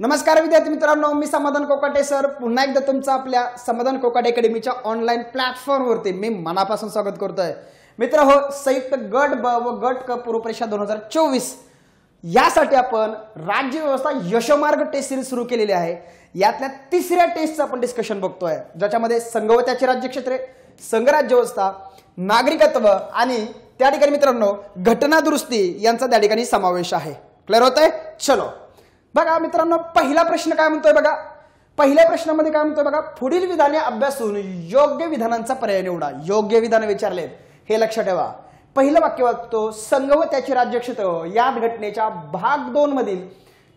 नमस्कार विद्यार्थी मित्रांनो, मी समाधान कोकाटे सर पुन्हा एकदा तुमचं आपल्या समाधान कोकाटे अकॅडमीच्या ऑनलाईन प्लॅटफॉर्मवरती मी मनापासून स्वागत करतोय। मित्र हो, संयुक्त गट ब व गट क पूर्व परीक्षा 2024 यासाठी आपण राज्य व्यवस्था यशोमार्ग टेस्ट सिरीज सुरू केलेली आहे। यातल्या तिसऱ्या टेस्टचं आपण डिस्कशन बघतोय, ज्याच्यामध्ये संघ व त्याची राज्यक्षेत्रे, संघराज्य व्यवस्था, नागरिकत्व आणि त्या ठिकाणी मित्रांनो घटना दुरुस्ती यांचा त्या ठिकाणी समावेश आहे। क्लिअर होतंय? चलो बघा मित्रांनो, पहिला प्रश्न काय म्हणतोय बघा। पहिल्या प्रश्नामध्ये काय म्हणतोय बघा, पुढील विधाने अभ्यासून योग्य विधानांचा पर्याय निवडा। योग्य विधान विचारलेत हे लक्षात ठेवा। पहिलं वाक्य वाचतो, संघ व त्याचे राज्यक्षेत्र यात घटनेच्या भाग 2 मधील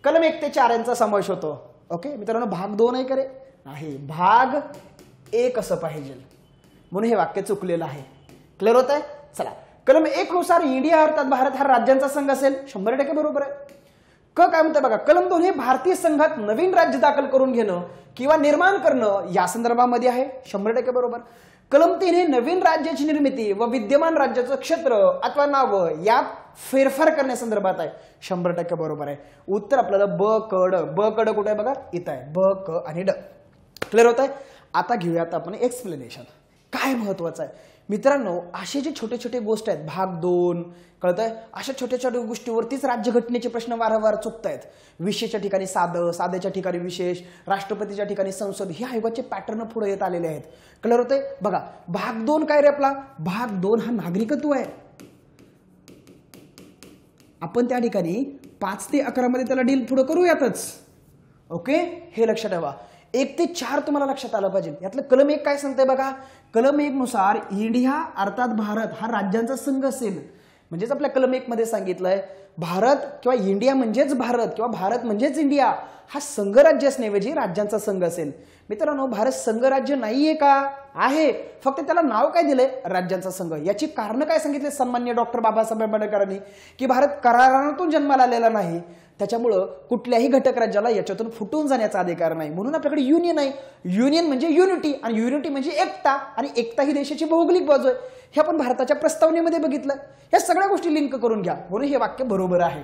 कलम 1 ते 4 यांचा समावेश होतो। ओके मित्रांनो, भाग 2 आहे करे नाही, भाग 1 असं पाहिजे, म्हणून हे वाक्य चुकलेलं आहे। क्लिअर होत आहे? चला, कलम 1 नुसार इंडिया अर्थात भारत हा राज्यांचा संघ असेल, 100% बरोबर आहे। क काय म्हणते बघा, कलम 2 हे भारतीय संघात नवीन राज्य दाखल करून घेणं किंवा निर्माण करणं या संदर्भामध्ये आहे, 100% बरोबर। कलम 3 हे नवीन राज्याची निर्मिती व विद्यमान राज्याचं क्षेत्र अथवा नाव यात फेरफार करण्यासंदर्भात आहे, 100% बरोबर आहे। उत्तर आपल्याला ब कड कुठे आहे बघा, इथं आहे, ब क आणि ड। क्लिअर होत आहे? आता घेऊयात आपण एक्सप्लेनेशन, काय महत्वाचं आहे मित्रांनो। असे जे छोटे छोटे गोष्ट आहेत, भाग 2 कळतंय, अशा छोट्या छोट्या गोष्टीवरतीच राज्यघटनेचे प्रश्न वारंवार चुकतायत। विशेषच्या ठिकाणी साधं, साध्याच्या ठिकाणी विशेष, राष्ट्रपतीच्या ठिकाणी संसद, हे आयोगाचे पॅटर्न पुढे येत आलेले आहेत। क्लिअर होतंय? बघा भाग 2 काय रे आपला, भाग 2 हा नागरिकत्व आहे। आपण त्या ठिकाणी 5 ते 11 मध्ये त्याला डील पुढे करूयातच। ओके, हे लक्षात ठेवा। 1 ते 4 तुम्हाला लक्षात आलं पाहिजे। यातलं कलम 1 काय सांगतंय बघा, कलम 1 नुसार इंडिया अर्थात भारत हा राज्यांचा संघ असेल। म्हणजेच आपल्या कलम 1 मध्ये सांगितलंय भारत किंवा इंडिया म्हणजेच भारत किंवा भारत म्हणजेच इंडिया हा संघराज्य असण्याऐवजी राज्यांचा संघ असेल। मित्रांनो, भारत संघराज्य नाहीये का? आहे, फक्त त्याला नाव काय दिलंय, राज्यांचा संघ। याची कारण काय सांगितले सन्माननीय डॉक्टर बाबासाहेब आंबेडकरांनी, की भारत करारातून जन्माला आलेला नाही, त्याच्यामुळं कुठल्याही घटक राज्याला याच्यातून फुटून जाण्याचा अधिकार नाही, म्हणून आपल्याकडे युनियन आहे। युनियन म्हणजे युनिटी आणि युनिटी म्हणजे एकता, आणि एकता ही देशाची भौगोलिक बाजू आहे। हे आपण भारताच्या प्रस्तावनेमध्ये बघितलं। या सगळ्या गोष्टी लिंक करून घ्या, म्हणून हे वाक्य बरोबर आहे।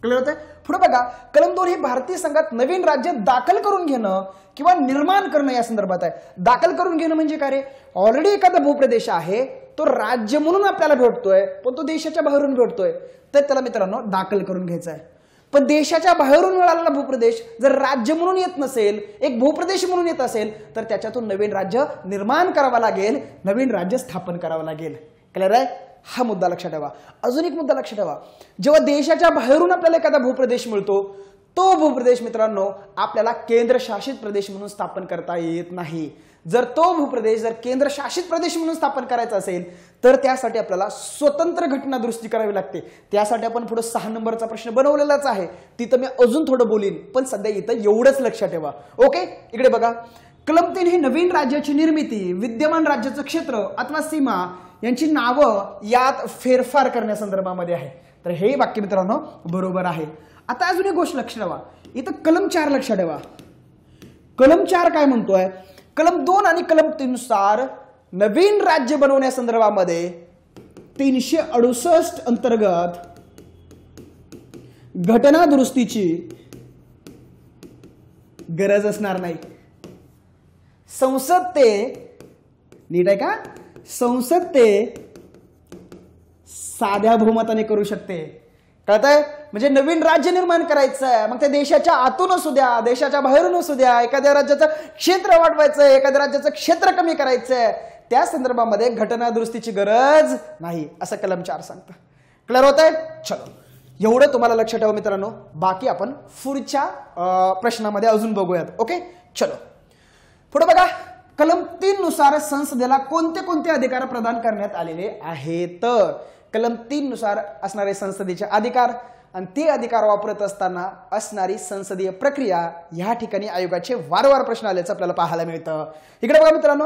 क्लिअर होतंय? पुढे बघा, कलम 2 हे भारतीय संघात नवीन राज्य दाखल करून घेणं किंवा निर्माण करणं या संदर्भात आहे। दाखल करून घेणं म्हणजे काय रे, ऑलरेडी एखादा भूप्रदेश आहे, तो राज्य म्हणून आपल्याला भेटतोय, पण तो देशाच्या बाहेरून भेटतोय, तर त्याला मित्रांनो दाखल करून घ्यायचा आहे। पण देशाच्या बाहेरून मिळालेला भूप्रदेश जर राज्य म्हणून येत नसेल, एक भूप्रदेश म्हणून येत असेल, तर त्याच्यातून नवीन राज्य निर्माण करावं लागेल, नवीन राज्य स्थापन करावं लागेल। क्लिअर आहे? हा मुद्दा लक्षात ठेवा। अजून एक मुद्दा लक्षात ठेवा, जेव्हा देशाच्या बाहेरून आपल्याला एखादा भूप्रदेश मिळतो, तो भूप्रदेश मित्रांनो आपल्याला केंद्रशासित प्रदेश म्हणून स्थापन करता येत नाही। जर तो भूप्रदेश जर केंद्रशासित प्रदेश म्हणून स्थापन करायचा असेल, तर त्यासाठी आपल्याला स्वतंत्र घटना दुरुस्ती करावी लागते। त्यासाठी आपण पुढे 6 नंबरचा प्रश्न बनवलेलाच आहे, तिथं मी अजून थोडं बोलीन, पण सध्या इथं एवढंच लक्षात ठेवा। ओके, इकडे बघा, कलम 3 हे नवीन राज्याची निर्मिती, विद्यमान राज्याचं क्षेत्र अथवा सीमा यांची नावं यात फेरफार करण्यासंदर्भामध्ये आहे, तर हे वाक्य मित्रांनो बरोबर आहे। आता अजून एक गोष्ट लक्षात ठेवा, इथं कलम 4 लक्षात ठेवा। कलम 4 काय म्हणतोय, कलम 2 आणि कलम 3 नुसार नवीन राज्य बनवण्यासंदर्भामध्ये 368 अंतर्गत घटना दुरुस्तीची गरज असणार नाही। संसद ते, नीट आहे का, संसद ते साध्या बहुमताने करू शकते। कळतंय? म्हणजे नवीन राज्य निर्माण करायचं आहे, मग त्या देशाच्या आतून असू द्या, देशाच्या बाहेरून असू द्या, एखाद्या राज्याचं क्षेत्र वाढवायचं आहे, एखाद्या राज्याचं क्षेत्र कमी करायचंय, त्या संदर्भामध्ये घटना दुरुस्तीची गरज नाही, असं कलम 4 सांगतं। क्लिअर होत आहे? चलो, एवढं तुम्हाला लक्षात ठेवा मित्रांनो, बाकी आपण पुढच्या प्रश्नामध्ये अजून बघूयात। ओके, चलो पुढे बघा, कलम 3 नुसार संसदेला कोणते कोणते अधिकार प्रदान करण्यात आलेले आहेत। कलम 3 नुसार असणारे संसदेचे अधिकार आणि ते अधिकार वापरत असताना असणारी संसदीय प्रक्रिया, या ठिकाणी आयोगाचे वारंवार प्रश्न आल्याचं आपल्याला पाहायला मिळतं। इकडे बघा मित्रांनो,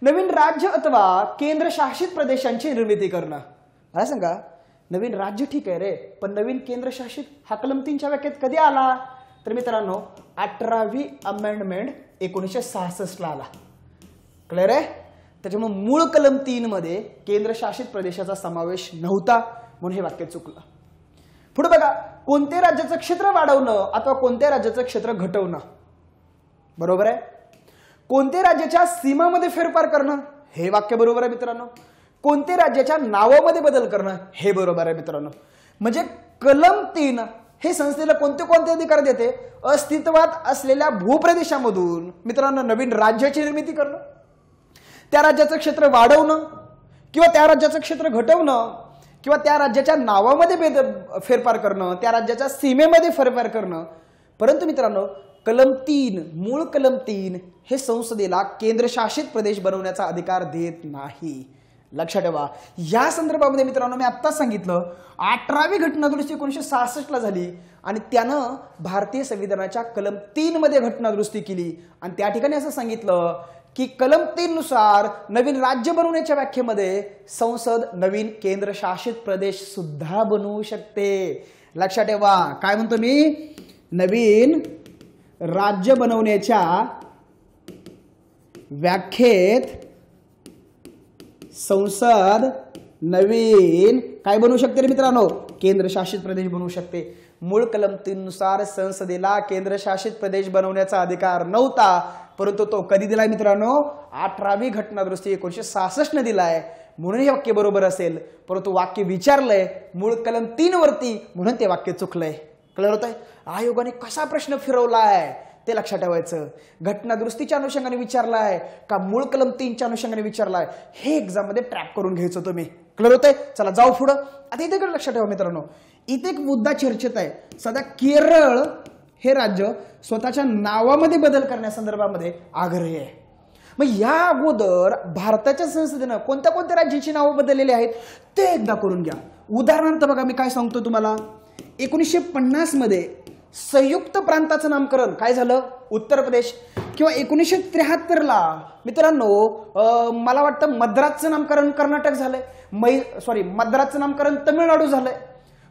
नवीन राज्य अथवा केंद्रशासित प्रदेशांची निर्मिती करणं। मला सांगा, नवीन राज्य ठीक आहे रे, पण नवीन केंद्रशासित हा कलम 3च्या व्याख्येत कधी आला? तर मित्रांनो 18वी अमेंडमेंट 1966 ला आला। क्लिअर आहे? त्याच्यामुळे मूळ कलम 3 मध्ये केंद्रशासित प्रदेशाचा समावेश नव्हता, म्हणून हे वाक्य चुकलं। पुढे बघा, कोणत्या राज्याचं क्षेत्र वाढवणं अथवा कोणत्या राज्याचं क्षेत्र घटवणं. बरोबर आहे. कोणत्या राज्याच्या सीमामध्ये फेरफार करणं हे वाक्य बरोबर आहे मित्रांनो. कोणत्या राज्याच्या नावामध्ये बदल करणं हे बरोबर आहे मित्रांनो. म्हणजे कलम 3 हे संस्थेला कोणते कोणते अधिकार देते. अस्तित्वात असलेल्या भूप्रदेशामधून मित्रांनो नवीन राज्याची निर्मिती करणं, त्या राज्याचं क्षेत्र वाढवणं किंवा त्या राज्याचं क्षेत्र घटवणं किंवा त्या राज्याच्या नावामध्ये फेरफार करणं, त्या राज्याच्या सीमेमध्ये फेरफार करणं. परंतु मित्रांनो कलम 3 मूळ कलम 3 हे संसदेला केंद्रशासित प्रदेश बनवण्याचा अधिकार देत नाही. लक्षात ठेवा. या संदर्भामध्ये मित्रांनो मी आत्ताच सांगितलं 18वी घटनादुरुस्ती 1966 ला झाली आणि त्यानं भारतीय संविधानाच्या कलम 3 मध्ये घटनादुरुस्ती केली आणि त्या ठिकाणी असं सांगितलं की कलम 3 नुसार नवीन राज्य बनवण्याच्या व्याख्येमध्ये संसद नवीन केंद्रशासित प्रदेश सुद्धा बनवू शकते. लक्षात ठेवा. काय म्हणतो मी, नवीन राज्य बनवण्याच्या व्याख्येत संसद नवीन काय बनवू शकते रे मित्रांनो, केंद्रशासित प्रदेश बनवू शकते. मूळ कलम 3 नुसार संसदेला केंद्रशासित प्रदेश बनवण्याचा अधिकार नव्हता, परंतु तो कधी दिलाय मित्रांनो, 18वी घटनादुरुस्ती 1966 ने दिलाय. म्हणून हे वाक्य बरोबर असेल, परंतु वाक्य विचारलंय मूळ कलम 3 वरती म्हणून ते वाक्य चुकलंय. कळलं होतंय. आयोगाने कसा प्रश्न फिरवलाय ते लक्षात ठेवायचं. घटनादुरुस्तीच्या अनुषंगाने विचारलाय का मूळ कलम 3च्या अनुषंगाने विचारलाय हे एक्झाम मध्ये ट्रॅक करून घ्यायचं तुम्ही. क्लिअर होतंय. चला जाऊ पुढे. आता इथे लक्षात ठेवा मित्रांनो, इथे एक मुद्दा चर्चेत आहे. सध्या केरळ हे राज्य स्वतःच्या नावामध्ये बदल करण्यासंदर्भामध्ये आग्रही आहे. मग या अगोदर भारताच्या संसदेनं कोणत्या कोणत्या राज्याची नावं बदललेली आहेत ते एकदा करून घ्या. उदाहरणार्थ बघा मी काय सांगतो तुम्हाला, 1950 मध्ये संयुक्त प्रांताचं नामकरण काय झालं, उत्तर प्रदेश. किंवा 1973 ला मित्रांनो मला वाटतं मद्रासचं नामकरण कर्नाटक झालंय, मद्रासचं नामकरण तमिळनाडू झालंय.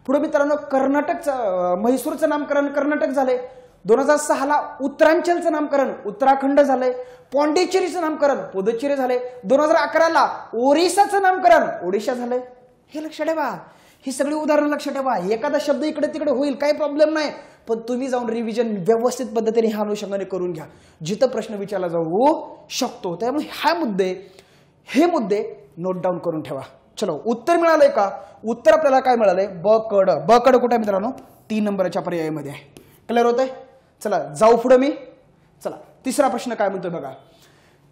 पुढे मित्रांनो कर्नाटकचं म्हैसूरचं नामकरण कर्नाटक झालंय. 2006 ला उत्तरांचलचं नामकरण उत्तराखंड झालंय. पॉंडिचेरीचं नामकरण पुदुचेरी झालंय. 2011 ला ओरिसाचं नामकरण ओडिशा झालंय. हे लक्षात ठेवा. ही सगळी उदाहरणं लक्षात ठेवा. एखादा शब्द इकडे तिकडे होईल काही प्रॉब्लेम नाही, पण तुम्ही जाऊन रिव्हिजन व्यवस्थित पद्धतीने ह्या अनुषंगाने करून घ्या जिथं प्रश्न विचारला जाऊ शकतो. त्यामुळे हे मुद्दे नोट डाऊन करून ठेवा. चलो उत्तर मिळालंय का. उत्तर आपल्याला काय मिळालंय, ब कड कुठे मित्रांनो 3 नंबरच्या पर्यायामध्ये आहे. क्लिअर होतंय. चला जाऊ पुढे मी. चला तिसरा प्रश्न काय म्हणतोय बघा.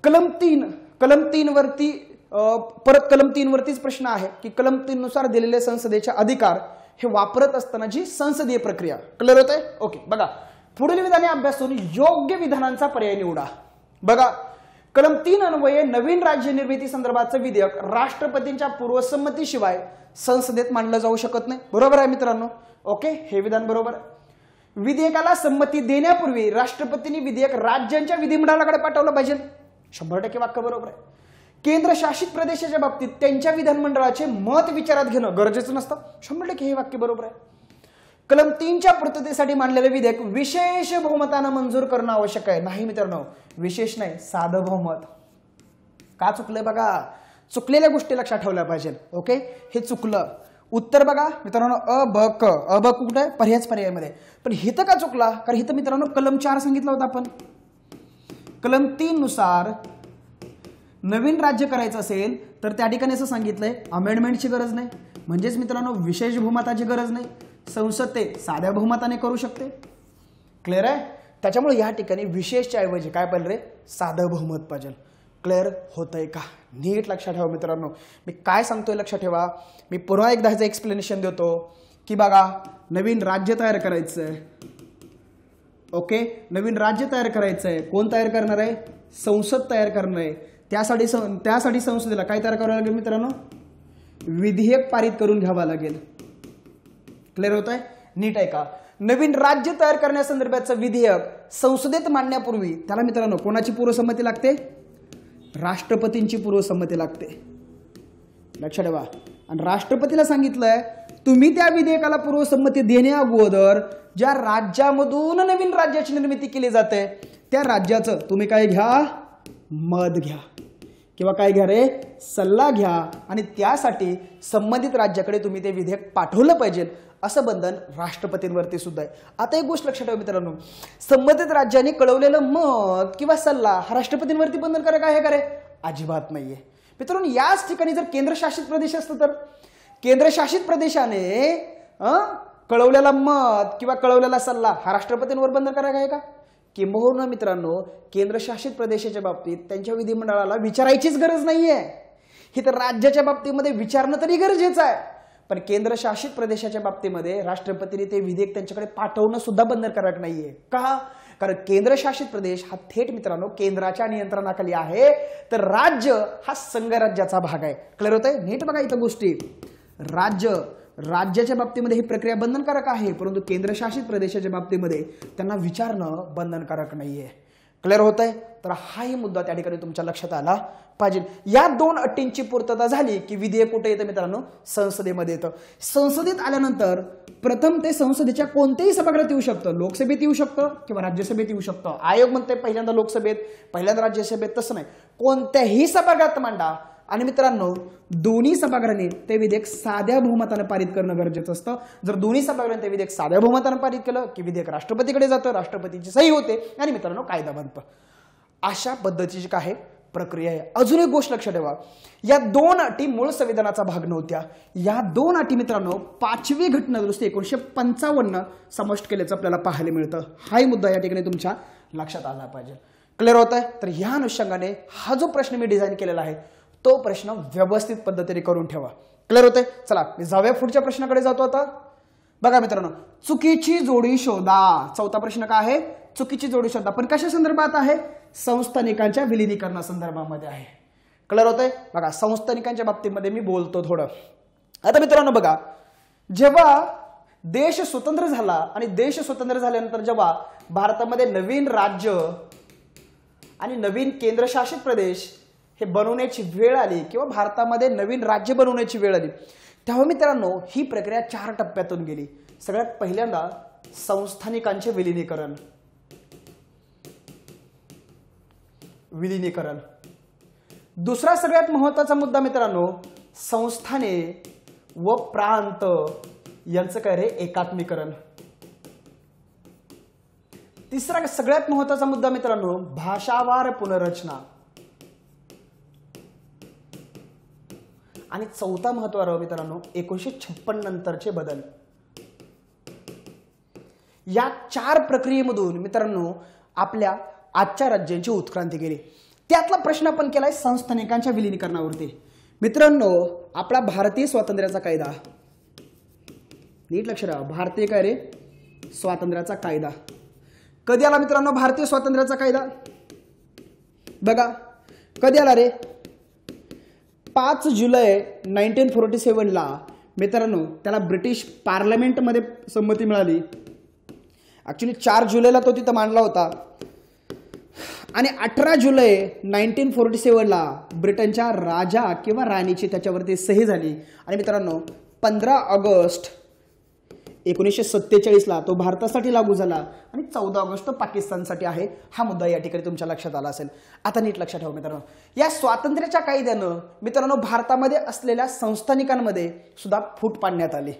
कलम 3 वरती परत कलम 3 वरतीच प्रश्न आहे की कलम 3 नुसार दिलेले संसदेचे अधिकार हे वापरत असतानाची संसदीय प्रक्रिया. क्लिअर होतंय. ओके बघा पुढील विधाने अभ्यासून योग्य विधानांचा पर्याय निवडा. बघा कलम 3 अन्वये नवीन राज्य निर्मिती संदर्भाचं विधेयक राष्ट्रपतींच्या पूर्वसंमतीशिवाय संसदेत मांडलं जाऊ शकत नाही. बरोबर आहे मित्रांनो. ओके हे विधान बरोबर. विधेयकाला संमती देण्यापूर्वी राष्ट्रपतींनी विधेयक राज्यांच्या विधिमंडळाकडे पाठवलं पाहिजे. 100% वाक्य बरोबर आहे. केंद्रशासित प्रदेशाच्या बाबतीत त्यांच्या विधानमंडळाचे मत विचारात घेणं गरजेचं नसतं. 100% हे वाक्य बरोबर आहे. कलम 3च्या पूर्ततेसाठी मांडलेलं विधेयक विशेष बहुमतानं मंजूर करणं आवश्यक आहे. नाही मित्रांनो विशेष नाही, साधं बहुमत. का चुकलंय बघा, चुकलेल्या गोष्टी लक्षात ठेवल्या पाहिजे. ओके हे चुकलं. उत्तर बघा मित्रांनो अ ब क कुठे आहे, पर्यायच पर्यायामध्ये. पण हिथं का चुकला, कारण हिथं मित्रांनो कलम 4 सांगितलं होतं आपण. कलम 3 नुसार नवीन राज्य करायचं असेल तर त्या ठिकाणी असं सांगितलंय अमेंडमेंटची गरज नाही. म्हणजेच मित्रांनो विशेष बहुमताची गरज नाही, संसद ते साध्या बहुमताने करू शकते. क्लिअर आहे. त्याच्यामुळे या ठिकाणी विशेषच्या ऐवजी काय पाहिजे रे, साधं बहुमत पाहिजे. क्लिअर होतंय का, नीट लक्षात ठेवा मित्रांनो. मी काय सांगतोय लक्षात ठेवा. मी पुन्हा एकदा ह्याचं एक्सप्लेनेशन देतो की बघा नवीन राज्य तयार करायचंय. ओके नवीन राज्य तयार करायचंय. कोण तयार करणार आहे, संसद तयार करणार आहे. त्यासाठी संसदेला काय तयार करावं लागेल मित्रांनो, विधेयक पारित करून घ्यावं लागेल. क्लिअर होत आहे, नीट आहे का. नवीन राज्य तयार करण्यासंदर्भाचं विधेयक संसदेत मांडण्यापूर्वी त्याला मित्रांनो कोणाची पूर्वसंमती लागते, राष्ट्रपतींची पूर्वसंमती लागते. लक्षात ठेवा. आणि राष्ट्रपतीला सांगितलंय तुम्ही त्या विधेयकाला पूर्वसंमती देण्या अगोदर ज्या राज्यामधून नवीन राज्याची निर्मिती केली जाते त्या राज्याचं तुम्ही काय घ्या, मत घ्या किंवा काय घ्या रे, सल्ला घ्या आणि त्यासाठी संबंधित राज्याकडे तुम्ही ते विधेयक पाठवलं पाहिजे असं बंधन राष्ट्रपतींवरती सुद्धा आहे. आता एक गोष्ट लक्षात ठेवा मित्रांनो, संबंधित राज्यांनी कळवलेलं मत किंवा सल्ला हा राष्ट्रपतींवरती बंधनकारक आहे का रे? अजिबात नाहीये मित्रांनो. याच ठिकाणी जर केंद्रशासित प्रदेश असतं तर केंद्रशासित प्रदेशाने कळवलेला मत किंवा कळवलेला सल्ला हा राष्ट्रपतींवर बंधनकारक आहे का? किंबहुना मित्रांनो, केंद्रशासित प्रदेशाच्या बाबतीत त्यांच्या विधिमंडळाला विचारायचीच गरज नाहीये. हे तर राज्याच्या बाबतीमध्ये विचारणं तरी गरजेचं आहे, पण केंद्रशासित प्रदेशाच्या बाबतीमध्ये राष्ट्रपतीने ते विधेयक त्यांच्याकडे पाठवणं सुद्धा बंधनकारक नाहीये. का? कारण केंद्रशासित प्रदेश हा थेट मित्रांनो केंद्राच्या नियंत्रणाखाली आहे, तर राज्य हा संघराज्याचा भाग आहे. क्लिअर होतंय? नीट बघा इथं गोष्टी. राज्याच्या बाबतीमध्ये ही प्रक्रिया बंधनकारक आहे, परंतु केंद्रशासित प्रदेशाच्या बाबतीमध्ये त्यांना विचारणं बंधनकारक नाहीये. क्लिअर होतंय? तर हाही मुद्दा त्या ठिकाणी तुमच्या लक्षात आला पाहिजे. या दोन अटींची पूर्तता झाली की विधेयक कुठे येतं मित्रांनो? संसदेमध्ये येतं. संसदेत आल्यानंतर प्रथम ते संसदेच्या कोणत्याही सभागृहात येऊ शकतं. लोकसभेत येऊ शकतं किंवा राज्यसभेत येऊ शकतं. आयोग म्हणते पहिल्यांदा लोकसभेत, पहिल्यांदा राज्यसभेत, तसं नाही, कोणत्याही सभागृहात मांडा. आणि मित्रांनो, दोन्ही सभागृहांनी ते विधेयक साध्या बहुमताने पारित करणं गरजेचं असतं. जर दोन्ही सभागृहांनी ते विधेयक साध्या बहुमताने पारित केलं की विधेयक राष्ट्रपतीकडे जातं, राष्ट्रपतीची सही होते आणि मित्रांनो कायदा बनतं. अशा पद्धतीची काय प्रक्रिया आहे. अजून एक गोष्ट लक्षात ठेवा, या दोन अटी मूळ संविधानाचा भाग नव्हत्या. या दोन अटी मित्रांनो 5वी घटना दुरुस्ती 1955 समाविष्ट केल्याचं आपल्याला पाहायला मिळतं. हाही मुद्दा या ठिकाणी तुमच्या लक्षात आला पाहिजे. क्लिअर होत आहे? तर ह्या अनुषंगाने हा जो प्रश्न मी डिझाईन केलेला आहे तो प्रश्न व्यवस्थित पद्धतीने करून ठेवा. क्लिअर होते? चला जाऊया पुढच्या प्रश्नाकडे जातो. आता बघा मित्रांनो, चुकीची जोडी शोधा. चौथा प्रश्न काय आहे? चुकीची जोडी शोधा. पण कशा संदर्भात आहे? संस्थानिकांच्या विलिनीकरणा संदर्भामध्ये आहे. क्लिअर होतंय? बघा, संस्थानिकांच्या बाबतीमध्ये मी बोलतो थोडं. आता मित्रांनो बघा, जेव्हा देश स्वतंत्र झाला आणि देश स्वतंत्र झाल्यानंतर जेव्हा भारतामध्ये नवीन राज्य आणि नवीन केंद्रशासित प्रदेश हे बनवण्याची वेळ आली किंवा भारतामध्ये नवीन राज्य बनवण्याची वेळ आली, तेव्हा मित्रांनो ही प्रक्रिया 4 टप्प्यातून गेली. सगळ्यात पहिल्यांदा संस्थानिकांचे विलिनीकरण. दुसरा सगळ्यात महत्त्वाचा मुद्दा मित्रांनो, संस्थाने व प्रांत यांचं काय रे? एकात्मीकरण. तिसरा सगळ्यात महत्त्वाचा मुद्दा मित्रांनो, भाषावार पुनर्रचना. आणि चौथा महत्त्वाचा मित्रांनो, 1956 नंतरचे बदल. या 4 प्रक्रियेमधून मित्रांनो आपल्या आजच्या राज्यांची उत्क्रांती केली. त्यातला प्रश्न आपण केलाय संस्थानिकांच्या विलिनीकरणावरती. मित्रांनो, आपला भारतीय स्वातंत्र्याचा कायदा, नीट लक्ष द्या, भारतीय काय रे? स्वातंत्र्याचा कायदा कधी आला मित्रांनो? भारतीय स्वातंत्र्याचा कायदा बघा कधी आला रे? 5 जुलै 1947 ला मित्रांनो त्याला ब्रिटिश पार्लमेंटमध्ये संमती मिळाली. ऍक्च्युली 4 जुलैला तो तिथं मांडला होता आणि 18 जुलै 1947 ला ब्रिटनच्या राजा किंवा राणीची त्याच्यावरती सही झाली. आणि मित्रांनो 15 ऑगस्ट 1947 ला तो भारतासाठी लागू झाला आणि 14 ऑगस्ट पाकिस्तानसाठी आहे. हा मुद्दा या ठिकाणी तुमच्या लक्षात आला असेल. आता नीट लक्षात ठेवा मित्रांनो, या स्वातंत्र्याच्या कायद्यानं मित्रांनो भारतामध्ये असलेल्या संस्थानिकांमध्ये सुद्धा फूट पाडण्यात आली.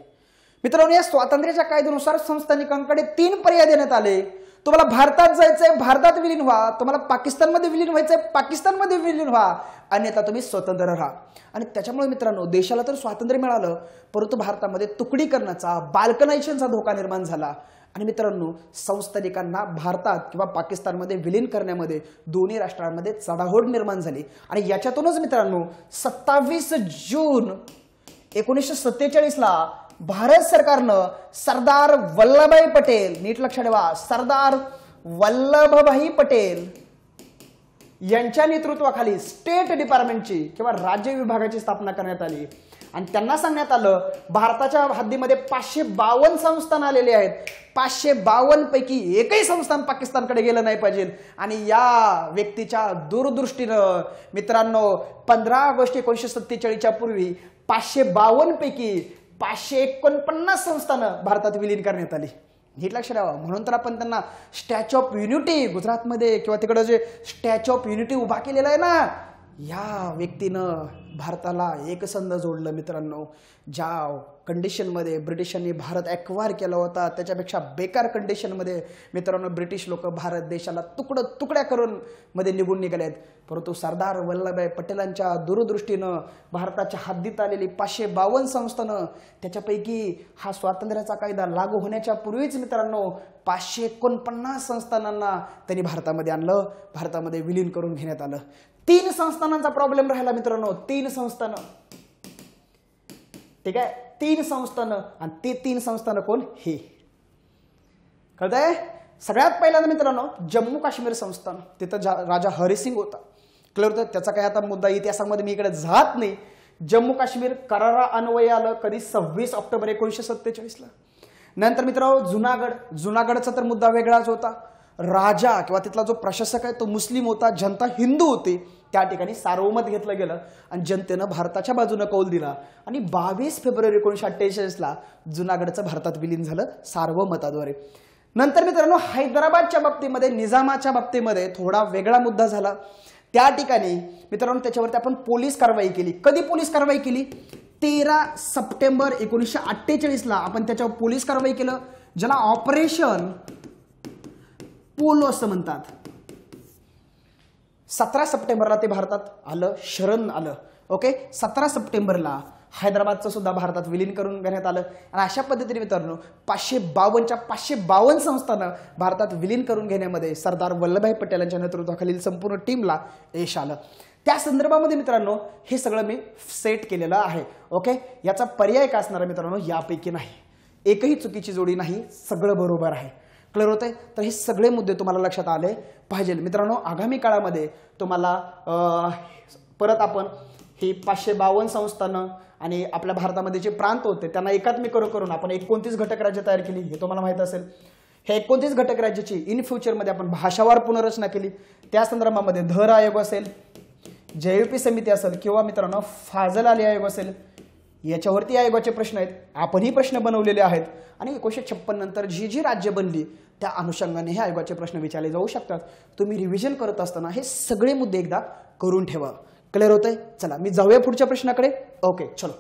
मित्रांनो, या स्वातंत्र्याच्या कायद्यानुसार संस्थानिकांकडे 3 पर्याय देण्यात आले. तुम्हाला भारतात जायचंय, भारतात विलीन व्हा. तुम्हाला पाकिस्तानमध्ये विलीन व्हायचंय, पाकिस्तानमध्ये विलीन व्हा. अन्यथा तुम्ही स्वतंत्र राहा. आणि त्याच्यामुळे मित्रांनो देशाला तर स्वातंत्र्य मिळालं, परंतु भारतामध्ये तुकडीकरणाचा, बाल्कनायझेशनचा धोका निर्माण झाला. आणि मित्रांनो संस्थानिकांना भारतात किंवा पाकिस्तानमध्ये विलीन करण्यामध्ये दोन्ही राष्ट्रांमध्ये चढाओढ निर्माण झाली. आणि याच्यातूनच मित्रांनो 27 जून 1947 ला भारत सरकारनं सरदार वल्लभभाई पटेल, नीट लक्षात ठेवा, सरदार वल्लभभाई पटेल यांच्या नेतृत्वाखाली स्टेट डिपार्टमेंटची किंवा राज्य विभागाची स्थापना करण्यात आली. आणि त्यांना सांगण्यात आलं भारताच्या हद्दीमध्ये 552 संस्थान आलेले आहेत, 552 पैकी एकही संस्थान पाकिस्तानकडे गेलं नाही पाहिजे. आणि या व्यक्तीच्या दूरदृष्टीनं मित्रांनो 15 ऑगस्ट 1947च्या पूर्वी 552 पैकी 549 संस्थानं भारतात विलीन करण्यात आली. नीट लक्षात ठेवा. म्हणून तर आपण त्यांना स्टॅच्यू ऑफ युनिटी गुजरातमध्ये किंवा तिकडे जे स्टॅच्यू ऑफ युनिटी उभा केलेला आहे ना, या व्यक्तीनं भारताला एकसंध जोडलं मित्रांनो. ज्या कंडिशनमध्ये ब्रिटिशांनी भारत ॲक्वायर केला होता त्याच्यापेक्षा बेकार कंडिशनमध्ये मित्रांनो ब्रिटिश लोक भारत देशाला तुकड्या करून मध्ये निघून निघाले आहेत. परंतु सरदार वल्लभभाई पटेलांच्या दूरदृष्टीनं भारताच्या हद्दीत आलेली 552 संस्थानं, त्याच्यापैकी हा स्वातंत्र्याचा कायदा लागू होण्याच्या पूर्वीच मित्रांनो 549 संस्थानांना त्यांनी भारतामध्ये आणलं, भारतामध्ये विलीन करून घेण्यात आलं. 3 संस्थानांचा प्रॉब्लेम राहिला मित्रांनो, 3 संस्थानं. ठीक आहे, 3 संस्थानं. आणि ते 3 संस्थानं कोण? हे कळतंय? सगळ्यात पहिल्यांदा मित्रांनो जम्मू काश्मीर संस्थान, तिथं राजा हरिसिंग होता. क्लिअर होतं? त्याचा काही आता मुद्दा इतिहासामध्ये मी इकडे जात नाही. जम्मू काश्मीर करारा अन्वये आलं कधी? 26 ऑक्टोबर 1947ला. नंतर मित्रांनो जुनागडचा तर मुद्दा वेगळाच होता. राजा किंवा तिथला जो प्रशासक आहे तो मुस्लिम होता, जनता हिंदू होती. त्या ठिकाणी सार्वमत घेतलं गेलं आणि जनतेनं भारताच्या बाजूने कौल दिला आणि 22 फेब्रुवारी 1948ला जुनागडचं भारतात विलीन झालं सार्वमताद्वारे. नंतर मित्रांनो हैदराबादच्या बाबतीमध्ये, निजामाच्या बाबतीमध्ये थोडा वेगळा मुद्दा झाला. त्या ठिकाणी मित्रांनो त्याच्यावरती आपण पोलीस कारवाई केली. कधी पोलीस कारवाई केली? 13 सप्टेंबर 1948ला आपण त्याच्यावर पोलीस कारवाई केलं, ज्याला ऑपरेशन पोलो असं म्हणतात. 17 सप्टेंबरला ते भारतात आलं, शरण आलं. ओके, 17 सप्टेंबरला हैदराबादचं सुद्धा भारतात विलीन करून घेण्यात आलं. आणि अशा पद्धतीने मित्रांनो 552च्या 552 संस्थानं भारतात विलीन करून घेण्यामध्ये सरदार वल्लभभाई पटेलांच्या नेतृत्वाखालील संपूर्ण टीमला यश आलं. त्या संदर्भामध्ये मित्रांनो हे सगळं मी सेट केलेलं आहे. ओके, याचा पर्याय काय असणार मित्रांनो? यापैकी नाही, एकही चुकीची जोडी नाही, सगळं बरोबर आहे. क्लिअर होतंय? तर हे सगळे मुद्दे तुम्हाला लक्षात आले पाहिजे मित्रांनो. आगामी काळामध्ये तुम्हाला परत आपण ही 552 संस्थानं आणि आपल्या भारतामध्ये जे प्रांत होते त्यांना एकात्मिक करून आपण 29 घटक राज्य तयार केली, हे तुम्हाला माहित असेल. हे 29 घटक राज्याची इन फ्युचरमध्ये आपण भाषावार पुनर्रचना केली. त्या संदर्भामध्ये धर आयोग असेल, JVP समिती असेल किंवा मित्रांनो फाजल अली आयोग असेल, याच्यावरती आयोगाचे प्रश्न आहेत. आपणही प्रश्न बनवलेले आहेत आणि 1956 नंतर जी राज्य बनली त्या अनुषंगाने हे आयोगाचे प्रश्न विचारले जाऊ शकतात. तुम्ही रिव्हिजन करत असताना हे सगळे मुद्दे एकदा करून ठेवा. क्लिअर होतंय? चला मी जाऊया पुढच्या प्रश्नाकडे. ओके, चलो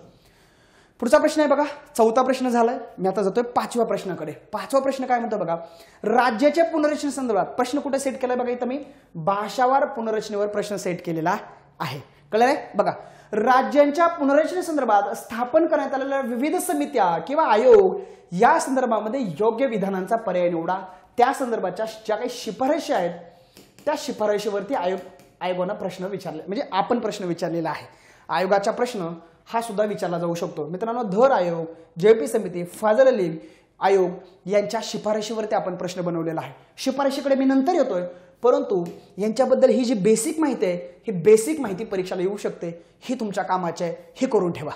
पुढचा प्रश्न आहे बघा. 4था प्रश्न झालाय, मी आता जातोय 5व्या प्रश्नाकडे. 5वा प्रश्न काय म्हणतो बघा, राज्याच्या पुनर्रचने संदर्भात प्रश्न कुठे सेट केलाय बघा. इथं मी भाषावार पुनर्रचनेवर प्रश्न सेट केलेला आहे. कळलं आहे? बघा, राज्यांच्या पुनर्रचनेसंदर्भात स्थापन करण्यात आलेल्या विविध समित्या किंवा आयोग या संदर्भामध्ये योग्य विधानांचा पर्याय निवडा. त्या संदर्भाच्या ज्या काही शिफारशी आहेत त्या शिफारशीवरती आयोगानं प्रश्न विचारले, म्हणजे आपण प्रश्न विचारलेला आहे. आयोगाचा प्रश्न हा सुद्धा विचारला जाऊ शकतो मित्रांनो. धर आयोग, JVP समिती, फाजल अली आयोग यांच्या शिफारशीवरती आपण प्रश्न बनवलेला आहे. शिफारशीकडे मी नंतर येतोय, परंतु यांच्याबद्दल ही जी बेसिक माहिती आहे ही बेसिक माहिती परीक्षेला येऊ शकते, ही तुमच्या कामाचे आहे, हे करून ठेवा.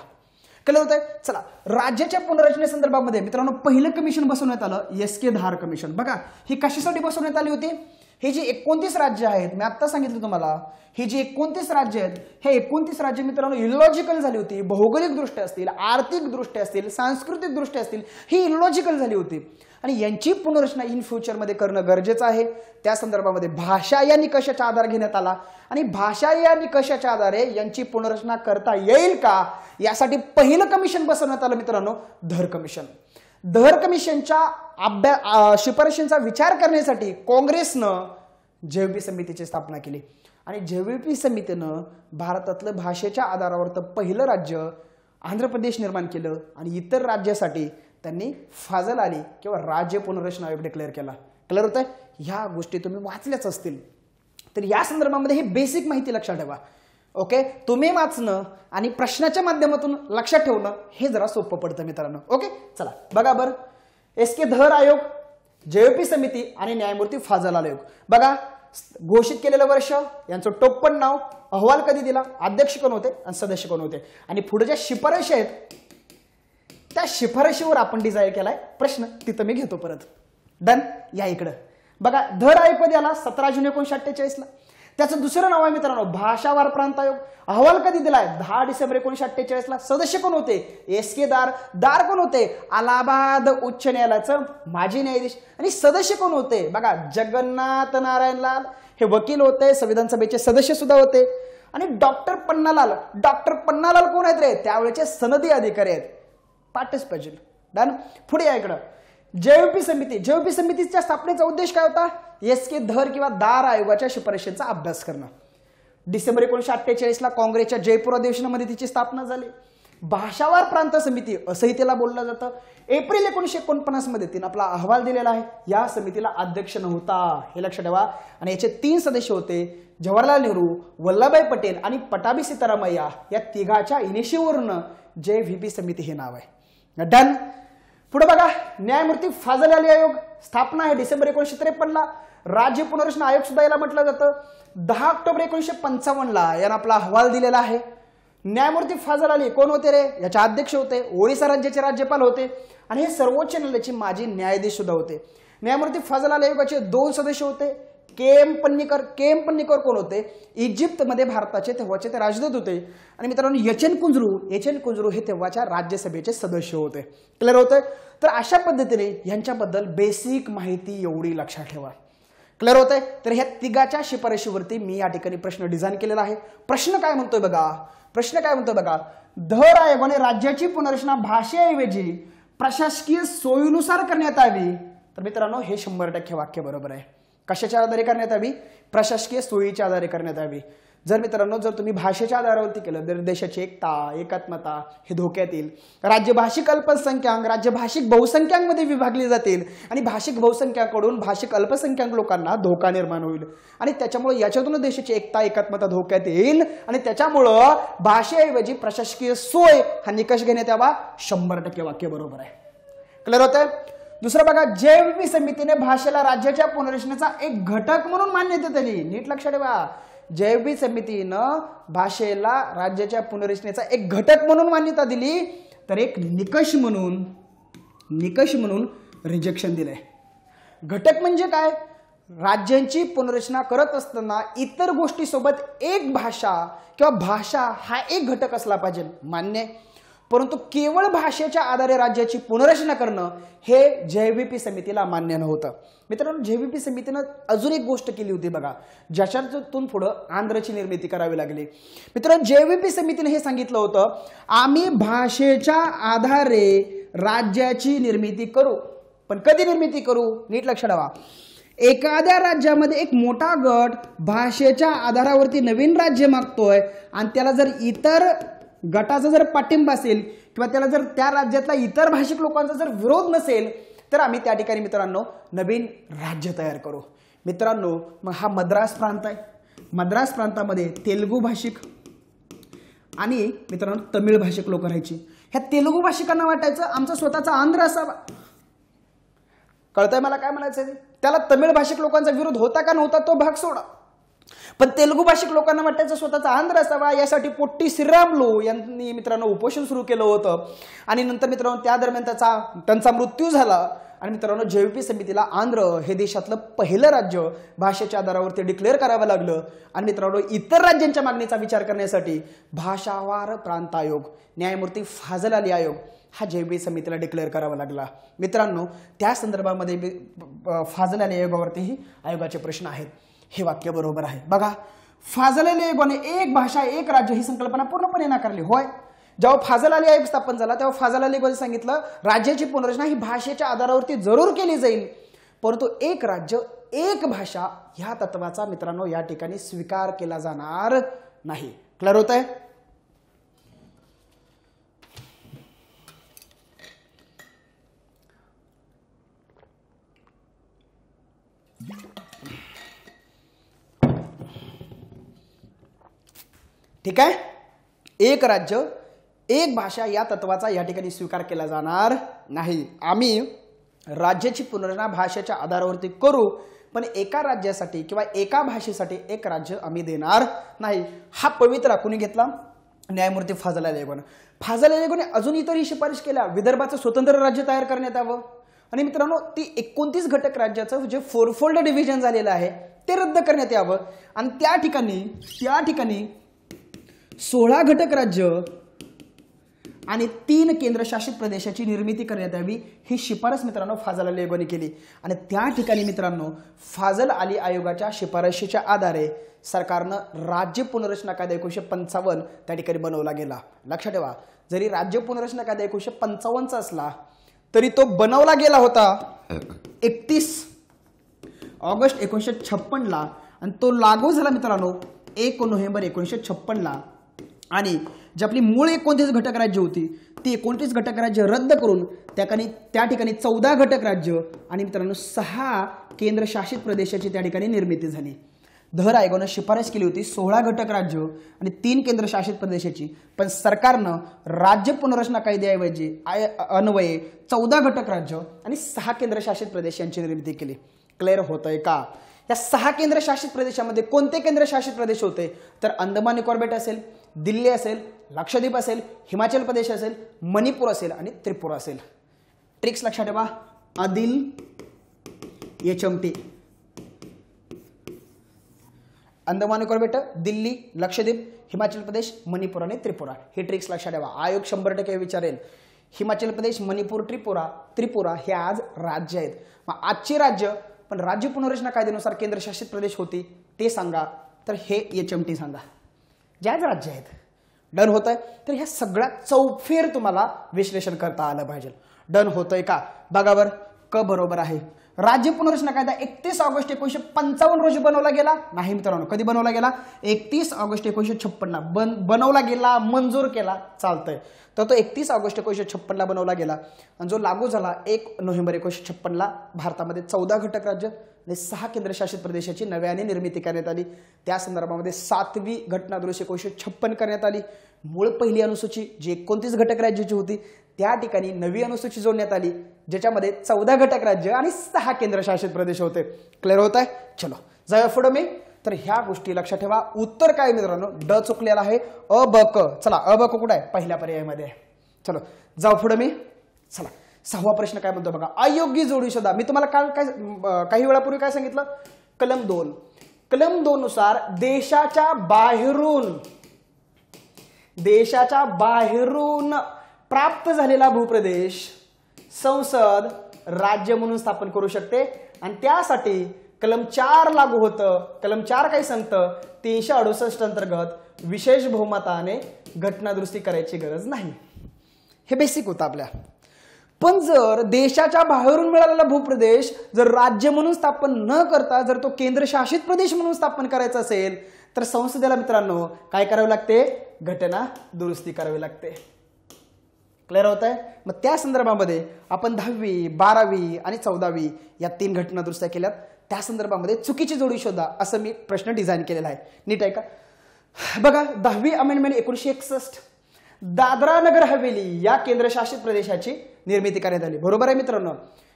कळलं होतंय? चला, राज्याच्या पुनर्रचनेसंदर्भामध्ये मित्रांनो पहिलं कमिशन बसवण्यात आलं, SK धार कमिशन. बघा, ही कशासाठी बसवण्यात आली होती? हे जे 29 राज्य आहेत, मी आता सांगितलं तुम्हाला, ही जी 29 राज्य आहेत, हे 29 राज्य मित्रांनो इलॉजिकल झाली होती. भौगोलिक दृष्ट्या असतील, आर्थिक दृष्ट्या असतील, सांस्कृतिक दृष्ट्या असतील, ही इलॉजिकल झाली होती आणि यांची पुनर्रचना इन फ्युचरमध्ये करणं गरजेचं आहे. त्या संदर्भामध्ये भाषा या निकषाचा आधार घेण्यात आला आणि भाषा या निकषाच्या आधारे यांची पुनर्रचना करता येईल का यासाठी पहिलं कमिशन बसवण्यात आलं मित्रांनो, धर कमिशन. धर कमिशनच्या शिफारशींचा विचार करण्यासाठी काँग्रेसनं JVP समितीची स्थापना केली आणि JVP समितीनं भारतातलं भाषेच्या आधारावर तर पहिलं राज्य आंध्र प्रदेश निर्माण केलं आणि इतर राज्यासाठी त्यांनी फाजल अली किंवा राज्य पुनर्रचना आयोग डिक्लेअर केला. क्लिअर होतंय? ह्या गोष्टी तुम्ही वाचल्याच असतील, तर या संदर्भामध्ये ही बेसिक माहिती लक्षात ठेवा. ओके, तुम्ही वाचणं आणि प्रश्नाच्या माध्यमातून लक्षात ठेवणं हे जरा सोपं पडतं मित्रांनो. ओके, चला बघा बरं, SK धर आयोग, JVP समिती आणि न्यायमूर्ती फाजल आयोग. बघा, घोषित केलेलं वर्ष, यांचं टोपण नाव, अहवाल कधी दिला, अध्यक्ष कोण होते आणि सदस्य कोण होते आणि पुढे ज्या शिफारशी आहेत त्या शिफारशीवर आपण डिझाईन केलाय प्रश्न, तिथं मी घेतो परत. डन. या इकडं बघा, धर आयोग कधी आला? 17 जून 1948ला. त्याचं दुसरं नाव आहे मित्रांनो भाषावार प्रांत आयोग. अहवाल कधी दिलाय? 10 डिसेंबर 1948ला. सदस्य कोण होते? SK दार कोण होते? अलाहाबाद उच्च न्यायालयाचं माजी न्यायाधीश. आणि सदस्य कोण होते? बघा, जगन्नाथ नारायण लाल, हे वकील होते, संविधान सभेचे सदस्य सुद्धा होते. आणि डॉक्टर पन्नालाल कोण आहेत रे? त्यावेळेचे सनदी अधिकारी आहेत. पाठच पाहिजे. डन. पुढे या इकडं. जेव्हीपी समितीच्या स्थापनेचा उद्देश काय होता? एस.के. धर किंवा दार आयोगाच्या शिफारशींचा अभ्यास करणं. डिसेंबर 1948ला काँग्रेसच्या जयपूर अधिवेशनामध्ये तिची स्थापना झाली. भाषावार प्रांत समिती असंही त्याला बोललं जातं. एप्रिल 1949 मध्ये तिने आपला अहवाल दिलेला आहे. या समितीला अध्यक्ष नव्हता, हे लक्षात ठेवा. आणि याचे 3 सदस्य होते, जवाहरलाल नेहरू, वल्लभभाई पटेल आणि पटाभी सीतारामय्या. या तिघाच्या इनिशिवरून जेव्हीपी समिती हे नाव आहे. डन. पुढे बघा. न्यायमूर्ती फाजल अली आयोग स्थापना आहे डिसेंबर 1953ला. राज्य पुनर्रचना आयोग सुद्धा याला म्हटलं जातं. 10 ऑक्टोबर 1955ला यानं आपला अहवाल दिलेला आहे. न्यायमूर्ती फाजल अली कोण होते रे? याचे अध्यक्ष होते. ओडिसा राज्याचे राज्यपाल होते आणि हे सर्वोच्च न्यायालयाचे माजी न्यायाधीश सुद्धा होते. न्यायमूर्ती फाजल अली आयोगाचे 2 सदस्य होते. के एम पन्नीकर कोण होते? इजिप्तमध्ये भारताचे तेव्हाचे ते राजदूत होते. आणि मित्रांनो एच एन कुंजरू हे तेव्हाच्या राज्यसभेचे सदस्य होते. क्लिअर होतंय? तर अशा पद्धतीने यांच्याबद्दल बेसिक माहिती एवढी लक्षात ठेवा. क्लिअर होतंय? तर ह्या तिघाच्या शिफारशीवरती मी या ठिकाणी प्रश्न डिझाईन केलेला आहे. प्रश्न काय म्हणतोय बघा. धर आयोगाने राज्याची पुनर्रचना भाषेऐवजी प्रशासकीय सोयीनुसार करण्यात यावी. तर मित्रांनो हे 100% वाक्य बरोबर आहे. कशाच्या आधारे करण्यात यावी? प्रशासकीय सोयीच्या आधारे करण्यात यावी. जर मित्रांनो जर तुम्ही भाषेच्या आधारावरती केलं तर देशाची एकता एकात्मता हे धोक्यात येईल. राज्य भाषिक अल्पसंख्याक राज्य भाषिक बहुसंख्यांमध्ये विभागली जातील आणि भाषिक बहुसंख्याकडून भाषिक अल्पसंख्याक लोकांना धोका निर्माण होईल आणि त्याच्यामुळे याच्यातून देशाची एकता एकात्मता धोक्यात येईल आणि त्याच्यामुळं भाषेऐवजी प्रशासकीय सोय हा निकष घेण्यात यावा. 100% वाक्य बरोबर आहे. क्लिअर होतंय? दुसरं बघा. जेव्हीपी समितीने भाषेला राज्याच्या पुनर्रचनेचा एक घटक म्हणून मान्यता दिली. नीट लक्षात ठेवा. जेव्हीपी समितीनं भाषेला राज्याच्या पुनर्रचनेचा एक घटक म्हणून मान्यता दिली तर एक निकष म्हणून रिजेक्शन दिलंय. घटक म्हणजे काय? राज्यांची पुनर्रचना करत असताना इतर गोष्टीसोबत एक भाषा किंवा भाषा हा एक घटक असला पाहिजे, मान्य. परंतु केवळ भाषेच्या आधारे राज्याची पुनर्रचना करणं हे जेव्हीपी समितीला मान्य नव्हतं. मित्रांनो जेव्हीपी समितीनं अजून एक गोष्ट केली होती बघा, ज्याच्यातून पुढं आंध्रची निर्मिती करावी लागली. मित्रांनो जेव्हीपी समितीने हे सांगितलं होतं, आम्ही भाषेच्या आधारे राज्याची निर्मिती करू. पण कधी निर्मिती करू? नीट लक्षात ठेवा. एखाद्या राज्यामध्ये एक मोठा गट भाषेच्या आधारावरती नवीन राज्य मागतोय आणि त्याला जर इतर गटाचा जर पाठिंबा असेल किंवा त्याला जर त्या राज्यातल्या इतर भाषिक लोकांचा जर विरोध नसेल तर आम्ही त्या ठिकाणी मित्रांनो नवीन राज्य तयार करू. मित्रांनो मग हा मद्रास प्रांत आहे. मद्रास प्रांतामध्ये तेलुगू भाषिक आणि मित्रांनो तमिळ भाषिक लोक राहायची. ह्या तेलुगू भाषिकांना वाटायचं आमचा स्वतःचा आंध्र असावा. कळतंय मला काय म्हणायचं? त्याला तमिळ भाषिक लोकांचा विरोध होता का नव्हता तो भाग सोडा, पण तेलुगू भाषिक लोकांना वाटायचं स्वतःचा आंध्र असावा. यासाठी पोट्टी श्रीरामलू यांनी मित्रांनो उपोषण सुरू केलं होतं आणि नंतर मित्रांनो त्या दरम्यान त्यांचा मृत्यू झाला. आणि मित्रांनो जेव्हीपी समितीला आंध्र हे देशातलं पहिलं राज्य भाषेच्या आधारावरती डिक्लेअर करावं लागलं. आणि मित्रांनो इतर राज्यांच्या मागणीचा विचार करण्यासाठी भाषावार प्रांत आयोग न्यायमूर्ती फाजल अली आयोग हा जेव्हीपी समितीला डिक्लेअर करावा लागला. मित्रांनो त्या संदर्भामध्ये फाजल अली आयोगावरतीही आयोगाचे प्रश्न आहेत. हे वाक्य बरोबर आहे. बघा फाजल अली आयोगाने एक भाषा एक राज्य ही संकल्पना पूर्णपणे नाकारली. होय, जेव्हा फाजल अली आयोग स्थापन झाला तेव्हा फाजल अली आयोगाने सांगितलं राज्याची पुनर्रचना ही भाषेच्या आधारावरती जरूर केली जाईल, परंतु एक राज्य एक भाषा ह्या तत्वाचा मित्रांनो या ठिकाणी स्वीकार केला जाणार नाही. क्लिअर होत आहे? ठीक आहे. एक राज्य एक भाषा या तत्वाचा या ठिकाणी स्वीकार केला जाणार नाही. आम्ही राज्याची पुनर्रचना भाषेच्या आधारावरती करू, पण एका राज्यासाठी किंवा एका भाषेसाठी एक राज्य आम्ही देणार नाही. हा पवित्रा कोणी घेतला? न्यायमूर्ती फाजल अली आयोगाने. फाजल अली आयोगाने अजून इतरही शिफारस केल्या. विदर्भाचं स्वतंत्र राज्य तयार करण्यात यावं आणि मित्रांनो ती 29 घटक राज्याचं जे फोरफोल्ड डिव्हिजन झालेलं आहे ते रद्द करण्यात यावं आणि त्या ठिकाणी 16 घटक राज्य आणि 3 केंद्रशासित प्रदेशाची निर्मिती करण्यात यावी ही शिफारस मित्रांनो फाजल अली आयोगाने केली। आणि त्या ठिकाणी मित्रांनो फाजल अली आयोगाच्या शिफारशीच्या आधारे सरकारनं राज्य पुनर्रचना कायदा 1955 त्या ठिकाणी बनवला गेला। लक्षात ठेवा, जरी राज्य पुनर्रचना कायदा 1955 असला तरी तो बनवला गेला होता 31 ऑगस्ट 1956 ला आणि तो लागू झाला मित्रांनो 1 नोव्हेंबर 1956 ला। आणि जी आपली मूळ 29 घटक राज्य होती ती 29 घटक राज्य रद्द करून त्या ठिकाणी 14 घटक राज्य आणि मित्रांनो 6 केंद्रशासित प्रदेशाची त्या ठिकाणी निर्मिती झाली। धर आयोगाने शिफारस केली होती 16 घटक राज्य आणि 3 केंद्रशासित प्रदेशाची, पण सरकारनं राज्य पुनर्रचना कायद्याऐवजी अन्वये 14 घटक राज्य आणि 6 केंद्रशासित प्रदेश यांची निर्मिती केली। क्लिअर होतंय का? या 6 केंद्रशासित प्रदेशामध्ये कोणते केंद्रशासित प्रदेश होते तर अंदमान निकोबार बेट असेल, दिल्ली असेल, लक्षद्वीप असेल, हिमाचल प्रदेश असेल, मणिपूर असेल आणि त्रिपुरा असेल। ट्रिक्स लक्षात ठेवा, आदिल एचएमटी, अंदमान निकोबार बेट, दिल्ली, लक्षद्वीप, हिमाचल प्रदेश, मणिपूर आणि त्रिपुरा, हे ट्रिक्स लक्षात ठेवा। आयोग 100% विचारेल हिमाचल प्रदेश, मणिपूर, त्रिपुरा हे आज राज्य आहेत। मग आजचे राज्य पण राज्य पुनर्रचना कायद्यानुसार केंद्रशासित प्रदेश होती ते सांगा, तर हे एचएमटी सांगा, ज्याच राज्य आहेत। डन होतंय? तर ह्या सगळ्या चौफेर तुम्हाला विश्लेषण करता आलं पाहिजे। डन होतंय का? बघा बरं, क बरोबर आहे। राज्य पुनर्रचना कायदा 31 ऑगस्ट 1955 रोजी बनवला गेला नाही मित्रांनो। कधी बनवला गेला? 31 ऑगस्ट 1956 ला बनवला गेला, मंजूर केला, चालतंय। तर तो 31 ऑगस्ट 1956 ला बनवला गेला आणि जो लागू झाला 1 नोव्हेंबर 1956 ला। भारतामध्ये 14 घटक राज्य आणि 6 केंद्रशासित प्रदेशाची नव्याने निर्मिती करण्यात आली। त्या संदर्भामध्ये 7वी घटना दुरुस्ती 1956 करण्यात आली। मूळ पहिली अनुसूची जी 29 घटक राज्याची होती त्या ठिकाणी नवी अनुसूची जोडण्यात आली, ज्याच्यामध्ये 14 घटक राज्य आणि 6 केंद्रशासित प्रदेश होते। क्लिअर होत आहे? चलो जाऊया पुढे मी। तर ह्या गोष्टी लक्षात ठेवा। उत्तर काय मित्रांनो? ड चुकलेला आहे, अ ब क। चला अ ब क कुठे आहे? पहिल्या पर्यायामध्ये। चलो जाऊ पुढे मी। चला 6वा प्रश्न काय म्हणतो बघा, अयोग्य जोडी शोधा। मी तुम्हाला काही वेळापूर्वी काय सांगितलं? कलम 2, कलम 2 नुसार देशाच्या बाहेरून प्राप्त झालेला भूप्रदेश संसद राज्य म्हणून स्थापन करू शकते आणि त्यासाठी कलम 4 लागू होतं। कलम 4 काय सांगतं? 368 अंतर्गत विशेष बहुमताने घटना दुरुस्ती करायची गरज नाही। हे बेसिक होतं आपल्या। पण जर देशाच्या बाहेरून मिळालेला भूप्रदेश जर राज्य म्हणून स्थापन न करता जर तो केंद्रशासित प्रदेश म्हणून स्थापन करायचा असेल तर संसदेला मित्रांनो काय करावे लागते? घटना दुरुस्ती करावी लागते। क्लिअर होत आहे? मग त्या संदर्भामध्ये आपण 10वी, 12वी आणि 14वी या 3 घटना दुरुस्त्या केल्यात। त्या संदर्भामध्ये चुकीची जोडी शोधा असं मी प्रश्न डिझाईन केलेला आहे। नीट आहे का? बघा 10वी अमेंडमेंट 1961 दादरा नगर हवेली या केंद्रशासित प्रदेशाची निर्मिती करण्यात आली। बरोबर आहे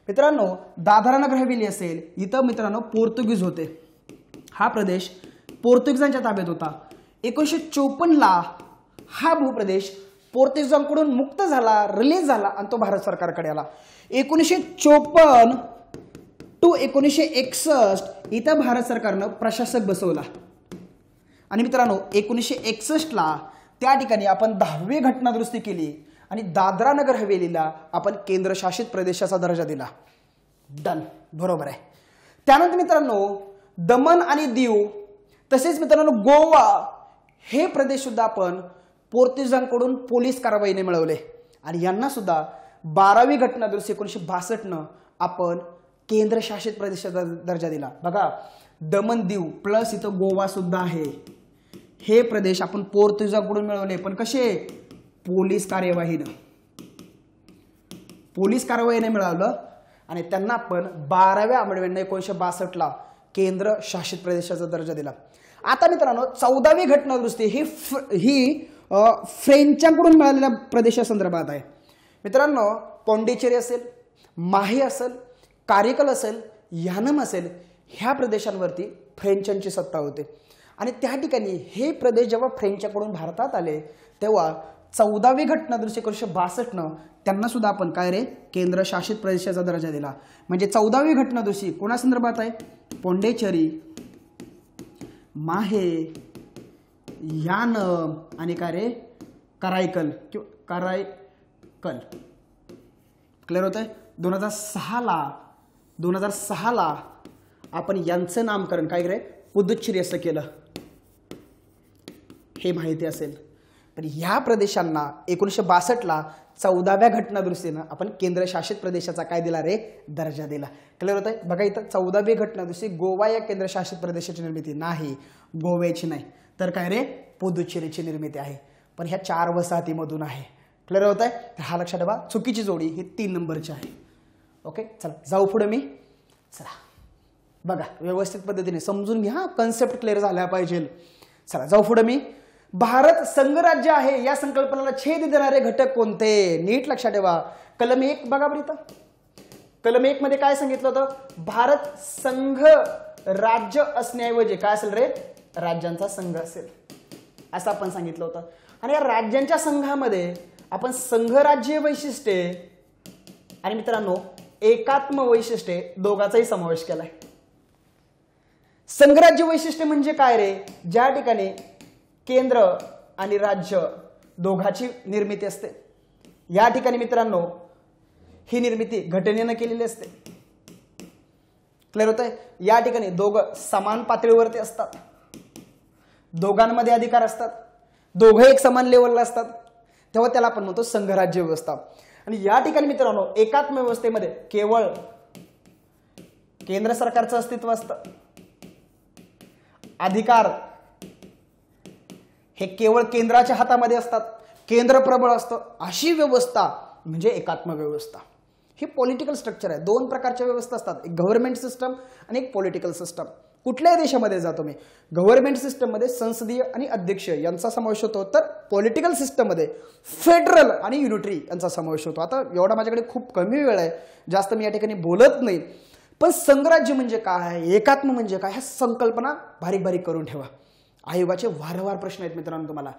मित्रांनो दादरा नगर हवेली असेल, इथं मित्रांनो पोर्तुगीज होते। हा प्रदेश पोर्तुगीजांच्या ताब्यात होता। 1954 ला हा भूप्रदेश पोर्तुगीजांकडून मुक्त झाला, रिलीज झाला आणि तो भारत सरकारकडे आला। 1954 टू 1961 इथं भारत सरकारनं प्रशासक बसवला आणि मित्रांनो 1961 ला त्या ठिकाणी आपण 10वी घटना दुरुस्ती केली आणि दादरा नगर हवेलीला आपण केंद्रशासित प्रदेशाचा दर्जा दिला। डन, बरोबर आहे। त्यानंतर मित्रांनो दमन आणि दीव तसेच मित्रांनो गोवा हे प्रदेश सुद्धा आपण पोर्तुगीजांकडून पोलीस कारवाईने मिळवले आणि यांना सुद्धा 12वी घटना दुरुस्ती 1962 न आपण केंद्रशासित प्रदेशाचा दर्जा दिला। बघा दमन दीव प्लस इथं गोवा सुद्धा आहे। हे प्रदेश आपण पोर्तुगीजांकडून मिळवले, पण कसे? पोलीस कारवाईने मिळवलं आणि त्यांना आपण 12व्या अमेंडमेंटने 1962 ला केंद्र शासित प्रदेशाचा दर्जा दिला। आता मित्रांनो 14वी घटना दुरुस्ती ही फ्रेंचांकडून मिळालेल्या प्रदेशासंदर्भात आहे। मित्रांनो पॉंडिचेरी असेल, माहे असेल, कारिकल असेल, यानम असेल, ह्या प्रदेशांवरती फ्रेंचांची सत्ता होते आणि त्या ठिकाणी हे प्रदेश जेव्हा फ्रेंचकडून भारतात आले तेव्हा 14वी घटना दुरुस्ती 1962 न त्यांना सुद्धा आपण काय रे केंद्रशासित प्रदेशाचा दर्जा दिला। म्हणजे 14वी घटना दुरुस्ती कोणा संदर्भात आहे? पॉंडिचेरी, माहे, यानम आणि काय रे करायकल किंवा कल. क्लिअर होत आहे. 2006ला आपण यांचं नामकरण काय करे पुदुच्चेरी असं केलं, हे माहिती असेल. पण ह्या प्रदेशांना 1962ला 14व्या घटनादुरुस्तीनं आपण केंद्रशासित प्रदेशाचा काय दिला रे दर्जा दिला. क्लिअर होत आहे. बघा इथं 14वी घटनादुरुस्ती गोवा या केंद्रशासित प्रदेशाची निर्मिती नाही, गोव्याची नाही, तर काय रे पुदुच्चेरीची निर्मिती आहे. पण ह्या 4 वसाहतीमधून आहे. क्लिअर होत आहे. तर हा लक्षात ठेवा. चुकीची जोडी ही 3 नंबरची आहे. ओके चला जाऊ पुढे मी. चला बघा व्यवस्थित पद्धतीने समजून घ्या, कन्सेप्ट क्लिअर झाला पाहिजे. चला जाऊ पुढे मी. भारत संघराज्य आहे या संकल्पनेला छेद देणारे घटक कोणते? नीट लक्षात ठेवा. कलम 1 बघा बरं इथं. कलम 1 मध्ये काय सांगितलं होतं? भारत संघ राज्य असण्याऐवजी काय असेल रे राज्यांचा संघ असेल असं आपण सांगितलं होतं. आणि या राज्यांच्या संघामध्ये आपण संघराज्य वैशिष्ट्ये आणि मित्रांनो एकात्म वैशिष्ट्ये दोघांचाही समावेश केलाय. संघराज्य वैशिष्ट्य म्हणजे काय रे? ज्या ठिकाणी केंद्र आणि राज्य दोघांची निर्मिती असते. या ठिकाणी मित्रांनो ही निर्मिती घटनेनं केलेली असते. क्लिअर होत आहे. या ठिकाणी दोघं समान पातळीवरती असतात, दोघांमध्ये अधिकार असतात, दोघं एक समान लेवलला असतात, तेव्हा त्याला आपण म्हणतो संघराज्य व्यवस्था. आणि या ठिकाणी मित्रांनो एकात्म व्यवस्थेमध्ये केवळ केंद्र सरकारचं अस्तित्व असतं, अधिकार हे केवळ केंद्राच्या हातामध्ये असतात, केंद्र प्रबळ असतं. अशी व्यवस्था म्हणजे एकात्म व्यवस्था. ही पॉलिटिकल स्ट्रक्चर आहे. 2 प्रकारच्या व्यवस्था असतात, एक गव्हर्नमेंट सिस्टम आणि एक पॉलिटिकल सिस्टम. कुठल्याही देशामध्ये जातो मी, गव्हर्नमेंट सिस्टम मध्ये संसदीय आणि अध्यक्ष यांचा समावेश होतो, तर पॉलिटिकल सिस्टम मध्ये फेडरल आणि युनिटरी यांचा समावेश होतो. आता एवढा माझ्याकडे खूप कमी वेळ आहे, जास्त मी या ठिकाणी बोलत नाही. पण संघराज्य म्हणजे काय, एकात्म म्हणजे काय, ह्या संकल्पना बारीक बारीक करून ठेवा. आयोगाचे वारंवार प्रश्न आहेत मित्रांनो, तुम्हाला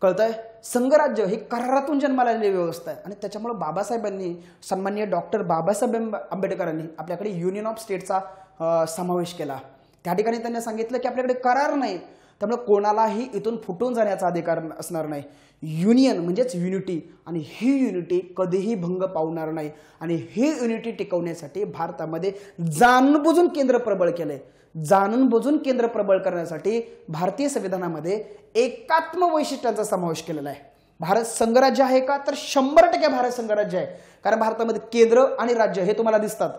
कळतंय. संघराज्य ही करारातून जन्माला आलेली व्यवस्था आहे आणि त्याच्यामुळे बाबासाहेबांनी, सन्माननीय डॉक्टर बाबासाहेब आंबेडकरांनी आपल्याकडे युनियन ऑफ स्टेटचा समावेश केला. त्या ठिकाणी त्यांनी सांगितलं की आपल्याकडे करार नाही, त्यामुळे कोणालाही इथून फुटून जाण्याचा अधिकार असणार नाही. युनियन म्हणजेच युनिटी, आणि ही युनिटी कधीही भंग पावणार नाही. आणि ही युनिटी टिकवण्यासाठी भारतामध्ये जाणूनबुजून केंद्र प्रबळ केलंय. जाणून बुजून केंद्र प्रबळ करण्यासाठी भारतीय संविधानामध्ये एकात्म वैशिष्ट्यांचा समावेश केलेला आहे. भारत संघराज्य आहे का, तर 100% भारत संघराज्य आहे. कारण भारतामध्ये केंद्र आणि राज्य हे तुम्हाला दिसतात.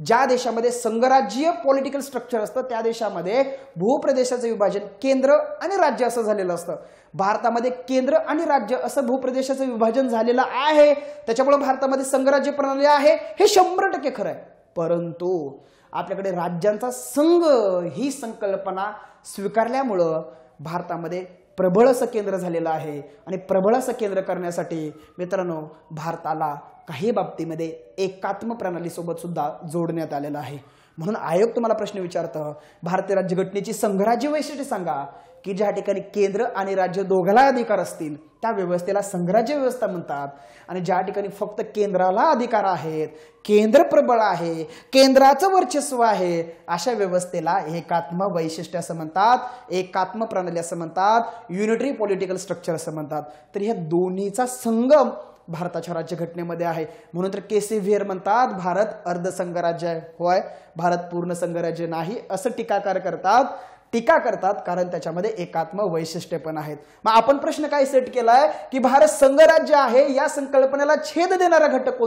ज्या देशामध्ये संघराज्यीय पॉलिटिकल स्ट्रक्चर असतं त्या देशामध्ये भूप्रदेशाचं विभाजन केंद्र आणि राज्य असं झालेलं असतं. भारतामध्ये केंद्र आणि राज्य असं भूप्रदेशाचं विभाजन झालेलं आहे, त्याच्यामुळे भारतामध्ये संघराज्य प्रणाली आहे हे 100% खरं आहे. परंतु आपल्याकडे राज्यांचा संघ ही संकल्पना स्वीकारल्यामुळं भारतामध्ये प्रबळ असं केंद्र झालेलं आहे. आणि प्रबळ असं केंद्र करण्यासाठी मित्रांनो भारताला काही बाबतीमध्ये एकात्म प्रणालीसोबत सुद्धा जोडण्यात आलेलं आहे. म्हणून आयोग तुम्हाला प्रश्न विचारतं, भारतीय राज्यघटनेची संघराज्य वैशिष्ट्ये सांगा की ज्या ठिकाणी केंद्र आणि राज्य दोघांना अधिकार असतील त्या व्यवस्थेला संघराज्य व्यवस्था म्हणतात. आणि ज्या ठिकाणी फक्त केंद्राला अधिकार आहेत, केंद्र प्रबळ आहे, केंद्राचं वर्चस्व आहे, अशा व्यवस्थेला एकात्म वैशिष्ट्य असं म्हणतात, एकात्म प्रणाली असं म्हणतात, युनिटरी पॉलिटिकल स्ट्रक्चर असं म्हणतात. तर ह्या दोन्हीचा संगम भारताच्या राज्यघटनेमध्ये आहे. म्हणून तर केसी व्हेर म्हणतात भारत अर्धसंघराज्य आहे. होय, भारत पूर्ण संघराज्य नाही असं टीकाकार करतात कारण त्याच्यामध्ये एकात्म वैशिष्ट्य पण आहेत. मग आपण प्रश्न काय सेट केलाय की भारत संघराज्य आहे या संकल्पनेला छेद देणारा घटक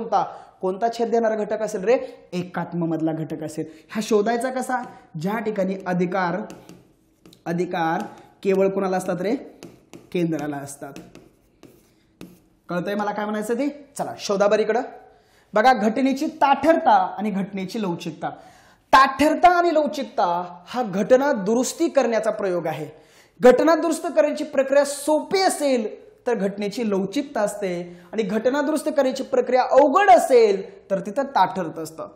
कोणता छेद देणारा घटक असेल रे? एकात्म मधला घटक असेल. हा शोधायचा कसा? ज्या ठिकाणी अधिकार केवळ कोणाला असतात रे? केंद्राला असतात. कळतंय मला काय म्हणायचं ते? चला शोधा बरं इकडं. बघा घटनेची ताठरता आणि घटनेची लवचिकता. ताठरता आणि लवचिकता हा घटना दुरुस्ती करण्याचा प्रयोग आहे. घटना दुरुस्त करण्याची प्रक्रिया सोपी असेल तर घटनेची लवचिकता असते, आणि घटना दुरुस्त करण्याची प्रक्रिया अवघड असेल तर तिथं ताठरता असतं.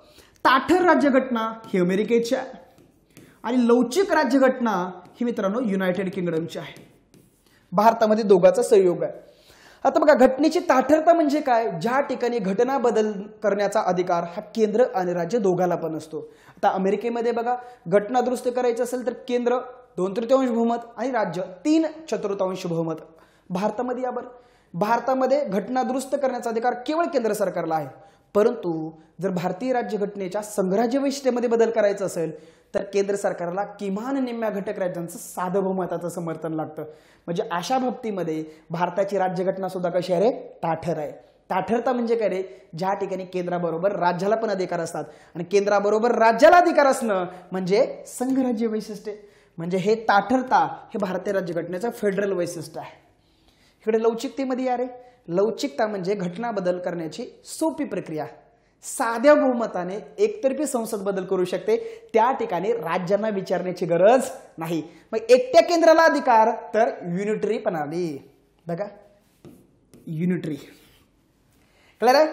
ताठर राज्यघटना ही अमेरिकेची आहे आणि लवचिक राज्यघटना ही मित्रांनो युनायटेड किंगडमची आहे. भारतामध्ये दोघांचा संयोग आहे. आता बघा घटनेची ताठरता म्हणजे काय? ज्या ठिकाणी घटना बदल करण्याचा अधिकार हा केंद्र आणि राज्य दोघाला पण असतो. आता अमेरिकेमध्ये बघा घटना दुरुस्त करायचं असेल तर केंद्र 2/3 बहुमत आणि राज्य 3/4 बहुमत. भारतामध्ये यावर भारतामध्ये घटना दुरुस्त करण्याचा अधिकार केवळ केंद्र सरकारला आहे, परंतु जर भारतीय राज्यघटनेच्या संघराज्य वैशिष्ट्यामध्ये बदल करायचा असेल तर केंद्र सरकारला किमान निम्म्या घटक राज्यांचं सार्वभौमत्वाचं समर्थन लागतं. म्हणजे अशा बाबतीमध्ये भारताची राज्यघटना सुद्धा कशी आहे रे, ताठर आहे. ताठरता म्हणजे काय रे, ज्या ठिकाणी केंद्राबरोबर राज्याला पण अधिकार असतात आणि केंद्राबरोबर राज्याला अधिकार असणं म्हणजे संघराज्य वैशिष्ट्य. म्हणजे हे ताठरता हे भारतीय राज्यघटनेचं फेडरल वैशिष्ट्य आहे. इकडे लवचिकतेमध्ये या रे, लवचिकता म्हणजे घटना बदल करण्याची सोपी प्रक्रिया. साध्या बहुमताने एकतर्फी संसद बदल करू शकते, त्या ठिकाणी राज्यांना विचारण्याची गरज नाही. मग एकट्या केंद्राला अधिकार तर युनिटरी प्रणाली. बघा युनिटरी क्लिअर आहे.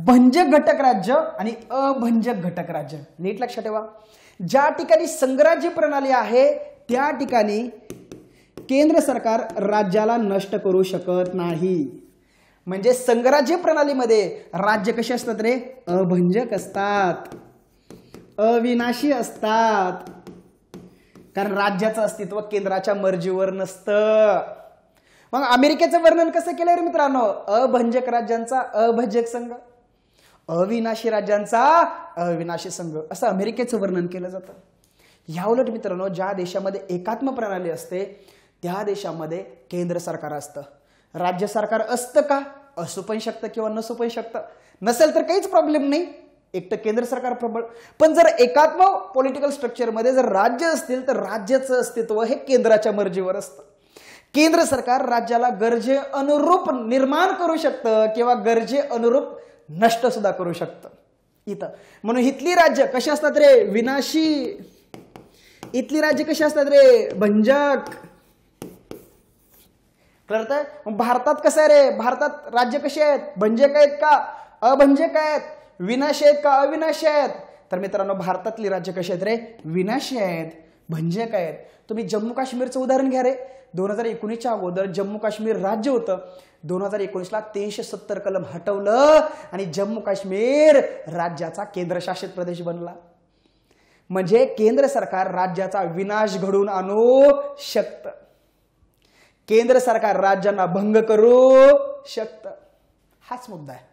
भंजक घटक राज्य आणि अभंजक घटक राज्य नीट लक्षात ठेवा. ज्या ठिकाणी संघराज्य प्रणाली आहे त्या ठिकाणी केंद्र सरकार राज्याला नष्ट करू शकत नाही. म्हणजे संघराज्य प्रणालीमध्ये राज्य कसे असतात रे, अभंजक असतात, अविनाशी असतात, कारण राज्याचं अस्तित्व केंद्राच्या मर्जीवर नसतं. मग अमेरिकेचं वर्णन कसं केलंय रे मित्रांनो, अभंजक राज्यांचा अभंजक संघ, अविनाशी राज्यांचा अविनाशी संघ, असं अमेरिकेचं वर्णन केलं जातं. याउलट मित्रांनो, ज्या देशामध्ये एकात्म प्रणाली असते त्या देशामध्ये केंद्र सरकार असतं. राज्य सरकार असतं का, असू पण शकतं किंवा नसू पण शकतं. नसेल तर काहीच प्रॉब्लेम नाही, एकटं केंद्र सरकार प्रबळ. पण जर एकात्म पॉलिटिकल स्ट्रक्चरमध्ये जर राज्य असतील तर राज्याचं अस्तित्व हे केंद्राच्या मर्जीवर असतं. केंद्र सरकार राज्याला गरजे अनुरूप निर्माण करू शकतं किंवा गरजे अनुरूप नष्ट सुद्धा करू शकतं. इथं म्हणून इथली राज्य कशी असतात रे, विनाशी. इथली राज्य कशी असतात रे, भंजक. कळतंय. भारतात कसं आहे रे, भारतात राज्य कशी आहेत, भंजक आहेत का अभंजक आहेत, विनाशी आहेत का अविनाशी आहेत. तर मित्रांनो भारतातली राज्य कशी आहेत रे, विनाशी आहेत, भंजक आहेत. तुम्ही जम्मू काश्मीरचं उदाहरण घ्या रे. 2019च्या अगोदर जम्मू काश्मीर राज्य होतं. 2019ला 370 कलम हटवलं आणि जम्मू काश्मीर राज्याचा केंद्रशासित प्रदेश बनला. म्हणजे केंद्र सरकार राज्याचा विनाश घडवून आणू शकतं, केंद्र सरकार राज्यांना भंग करू शकतं. हाच मुद्दा आहे.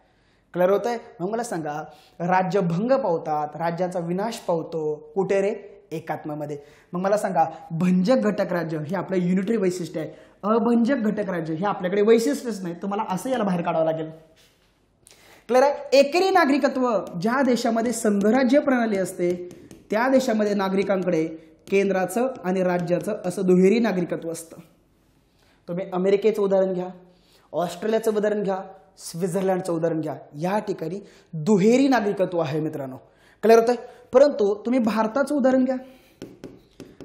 क्लिअर होत आहे. मग मला सांगा, राज्य भंग पावतात, राज्यांचा विनाश पावतो कुठे रे, एकात्मामध्ये. मग मला सांगा, भंजक घटक राज्य हे आपलं युनिटरी वैशिष्ट्य आहे, अभंजक घटक राज्य हे आपल्याकडे वैशिष्ट्यच नाही, तुम्हाला असं याला बाहेर काढावं लागेल. क्लिअर आहे. एकेरी नागरिकत्व, ज्या देशामध्ये संघराज्य प्रणाली असते त्या देशामध्ये नागरिकांकडे केंद्राचं आणि राज्याचं असं दुहेरी नागरिकत्व असतं. तुम्ही अमेरिकेचं उदाहरण घ्या, ऑस्ट्रेलियाचं उदाहरण घ्या, स्वित्झर्लंडचं उदाहरण घ्या, या ठिकाणी दुहेरी नागरिकत्व आहे मित्रांनो. क्लिअर होतंय. परंतु तुम्ही भारताचं उदाहरण घ्या,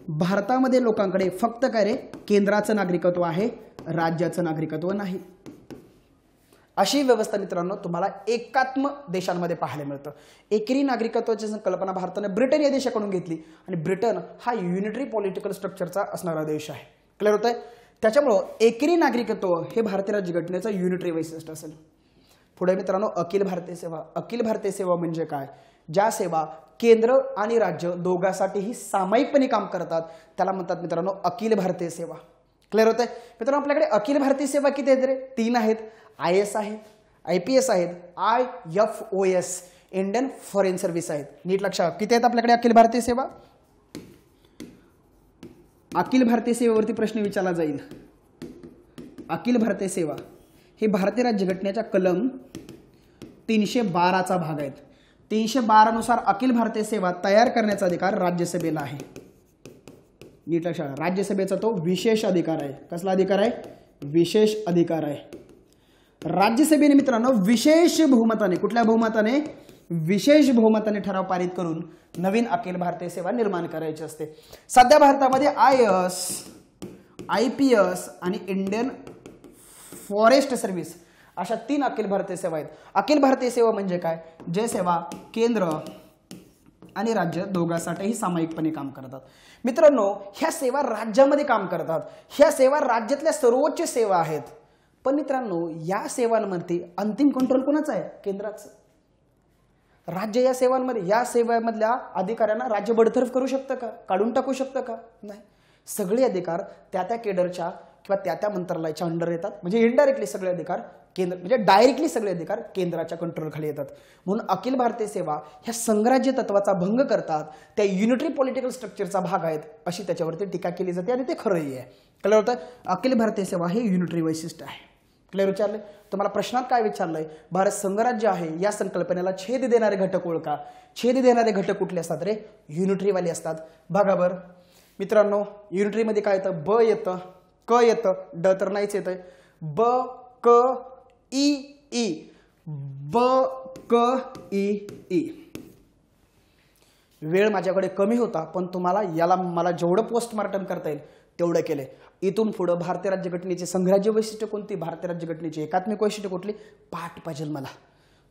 भारतामध्ये लोकांकडे फक्त काय रे, केंद्राचं नागरिकत्व आहे, राज्याचं नागरिकत्व नाही. अशी व्यवस्था मित्रांनो तुम्हाला एकात्म देशांमध्ये पाहायला मिळतं. एकेरी नागरिकत्वाची संकल्पना भारताने ब्रिटन या देशाकडून घेतली आणि ब्रिटन हा युनिटरी पॉलिटिकल स्ट्रक्चरचा असणारा देश आहे. क्लिअर होतंय. त्याच्यामुळं एकेरी नागरिकत्व हे भारतीय राज्यघटनेचं युनिटरी वैशिष्ट्य असेल. पुढे मित्रांनो अखिल भारतीय सेवा. अखिल भारतीय सेवा म्हणजे काय, ज्या सेवा केंद्र आणि राज्य दोघांसाठीही सामायिकपणे काम करतात त्याला म्हणतात मित्रांनो अखिल भारतीय सेवा. क्लिअर होतंय. मित्रांनो आपल्याकडे अखिल भारतीय सेवा किती आहेत रे, 3 आहेत. IAS आहेत, IPS आहेत, IFOS इंडियन फॉरेन सर्व्हिस आहेत. नीट लक्षात. किती आहेत आपल्याकडे अखिल भारतीय सेवा. अखिल भारतीय सेवेवरती प्रश्न विचारला जाईल. अखिल भारतीय सेवा हे भारतीय राज्यघटनेच्या कलम 312चा भाग आहेत. 312 नुसार अखिल भारतीय सेवा तयार करण्याचा अधिकार राज्यसभेला आहे. नीट लक्षात. राज्यसभेचा तो विशेष अधिकार आहे. कसला अधिकार आहे, विशेष अधिकार आहे. राज्यसभेने मित्रांनो विशेष बहुमताने, कुठल्या बहुमताने, विशेष बहुमताने ठराव पारित करून नवीन अखिल भारतीय सेवा निर्माण करायची असते. सध्या भारतामध्ये IAS, IPS आणि इंडियन फॉरेस्ट सर्व्हिस अशा 3 अखिल भारतीय सेवा आहेत. अखिल भारतीय सेवा म्हणजे काय, जे सेवा केंद्र आणि राज्य दोघांसाठीही सामायिकपणे काम करतात. मित्रांनो ह्या सेवा राज्यामध्ये काम करतात, ह्या सेवा राज्यातल्या सर्वोच्च सेवा आहेत. पण मित्रांनो या सेवांमध्ये अंतिम कंट्रोल कोणाचा आहे, केंद्राचं. राज्य या सेवांमध्ये, या सेवांमधल्या अधिकाऱ्यांना राज्य बडतर्फ करू शकतं का, काढून टाकू शकतं का, नाही. सगळे अधिकार त्या केडरच्या किंवा त्या मंत्रालयाच्या अंडर येतात, म्हणजे इनडायरेक्टली सगळे अधिकार केंद्र, म्हणजे डायरेक्टली सगळे अधिकार केंद्राच्या कंट्रोलखाली येतात. म्हणून अखिल भारतीय सेवा ह्या संघराज्य तत्वाचा भंग करतात, त्या युनिटरी पॉलिटिकल स्ट्रक्चरचा भाग आहेत अशी त्याच्यावरती टीका केली जाते आणि ते खरंही आहे. क्लिअर होतं? अखिल भारतीय सेवा हे युनिटरी वैशिष्ट्य आहे. क्लिअर विचारले तुम्हाला प्रश्नात काय विचारलंय? भारत संघराज्य आहे या संकल्पनेला छेद देणारे घटक ओळखा. छेद देणारे घटक कुठले असतात रे? युनिटरीवाले असतात. बघा बरं मित्रांनो, युनिटरीमध्ये काय येतं? ब येतं, क येतं, ड तर नाहीच येतंय. ब क ई ई, ब क ई ई. वेळ माझ्याकडे कमी होता पण तुम्हाला याला मला जेवढं पोस्टमार्टम करता येईल तेवढं केलंय. इथून पुढे भारतीय राज्यघटनेचे संघराज्य वैशिष्ट्य कोणती, भारतीय राज्यघटनेची एकात्मिक वैशिष्ट्य कुठली, पाठ पाहिजे मला.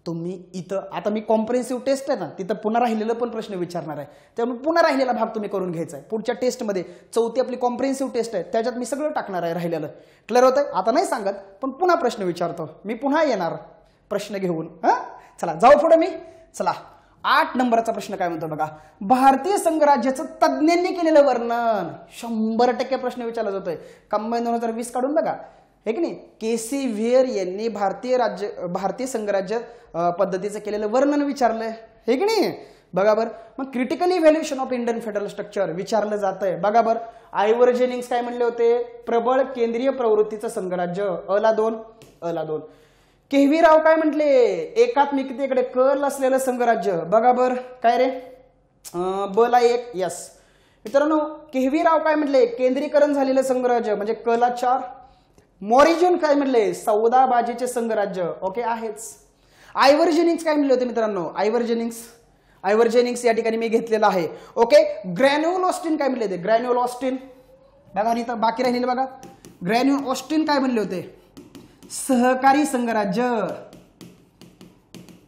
तुम्ही इथं आता मी कॉम्प्रिहेन्सिव्ह टेस्ट आहे ना, तिथं पुन्हा राहिलेलं पण प्रश्न विचारणार आहे, त्यामुळे पुन्हा राहिलेला भाग तुम्ही करून घ्यायचा आहे. पुढच्या टेस्टमध्ये चौथी आपली कॉम्प्रिहेन्सिव्ह टेस्ट आहे, त्याच्यात मी सगळं टाकणार आहे राहिलेलं. क्लिअर होतंय? आता नाही सांगत पण पुन्हा प्रश्न विचारतो मी, पुन्हा येणार प्रश्न घेऊन. चला जाऊ पुढे मी. चला 8 नंबरचा प्रश्न काय म्हणतो बघा. भारतीय संघराज्याचं तज्ज्ञांनी केलेलं वर्णन. 100% प्रश्न विचारला जातोय. कंबाईन 2020 काढून बघा, हे की नाही. केसी व्हियर यांनी भारतीय संघराज्य पद्धतीचं केलेलं वर्णन विचारलंय, हे की नाही. बघा बरं. मग critical evaluation of Indian federal structure विचारलं जातंय. बघा बरं. आयव्हर जेनिंग्स काय म्हणले होते? प्रबळ केंद्रीय प्रवृत्तीचं संघराज्य, अला 2. केव्ही राव काय म्हटले? एकात्मिकतेकडे कल असलेलं संघराज्य. बघा बर काय रे? बला 1. यस मित्रांनो, केव्ही राव काय म्हटले? केंद्रीकरण झालेलं संघराज्य म्हणजे कला 4. मॉरिजन काय म्हटले? सौदाबाजीचे संघराज्य. ओके आहेच. आयव्हर जेनिंग्स काय म्हणले होते मित्रांनो? आयव्हर जेनिंग्स या ठिकाणी मी घेतलेला आहे. ओके. ग्रॅन्युअल ऑस्टिन काय म्हणले होते? Granular Austin. बघा इथं बाकी राहिलेलं बघा. ग्रॅन्युअल ऑस्टिन काय म्हणले होते? सहकारी संघराज्य,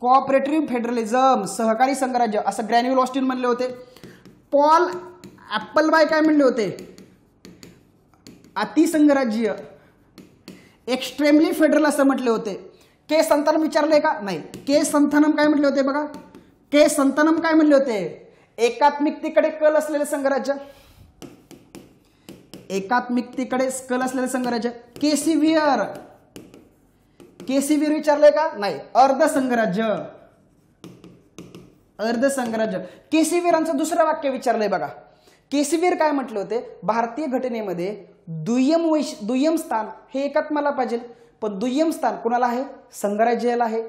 कोऑपरेटिव्ह फेडरलिझम, सहकारी संघराज्य असं ग्रॅन्युअल ऑस्टिन म्हणले होते. पॉल ॲपलबाय काय म्हणले होते? अतिसंघराज्य, एक्स्ट्रीमली फेडरल असं म्हटले होते. के संतानम विचारले का? नाही. के संतानम काय म्हटले होते बघा. के संतानम काय म्हणले होते? एकात्मिकतेकडे कल असलेले संघराज्य, एकात्मिकतेकडे कल असलेले संघराज्य. केसी व्हियर विचारलंय का? नाही. अर्धसंघराज्य. केसीवीरांचं दुसरं वाक्य विचारलंय बघा. केसीवीर काय म्हटले होते? भारतीय घटनेमध्ये दुय्यम स्थान हे एकात्माला पाहिजे, पण दुय्यम स्थान कुणाला आहे? संघराज्याला आहे.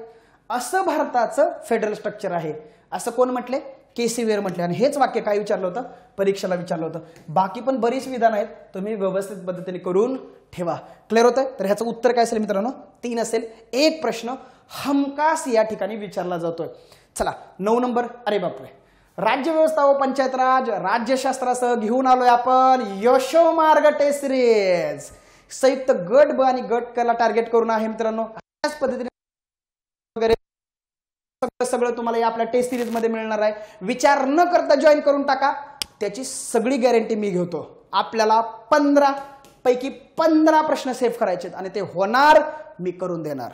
असं भारताचं फेडरल स्ट्रक्चर आहे असं कोण म्हटले? केसीवीर म्हटले. आणि हेच वाक्य काय विचारलं होतं? परीक्षेला विचारलं होतं. बाकी पण बरीच विधान आहेत, तुम्ही व्यवस्थित पद्धतीने करून ठेवा. क्लिअर होतंय? तर ह्याचं उत्तर काय असेल मित्रांनो? 3 असेल. एक प्रश्न हमखास या ठिकाणी विचारला जातोय. चला 9 नंबर. अरे बापरे. राज्य व्यवस्था व पंचायत राज राज्यशास्त्रासह घेऊन आलोय आपण यशोमार्ग टेस्ट सिरीज. संयुक्त गट ब आणि गट क ला टार्गेट करून आहे मित्रांनो. अशाच पद्धतीने वगैरे सगळं तुम्हाला या आपल्या टेस्ट सिरीज मध्ये मिळणार आहे. विचार न करता जॉईन करून टाका, त्याची सगळी गॅरंटी मी घेतो. आपल्याला 15 पैकी 15 प्रश्न सेव्ह करायचे आणि ते होणार, मी करून देणार.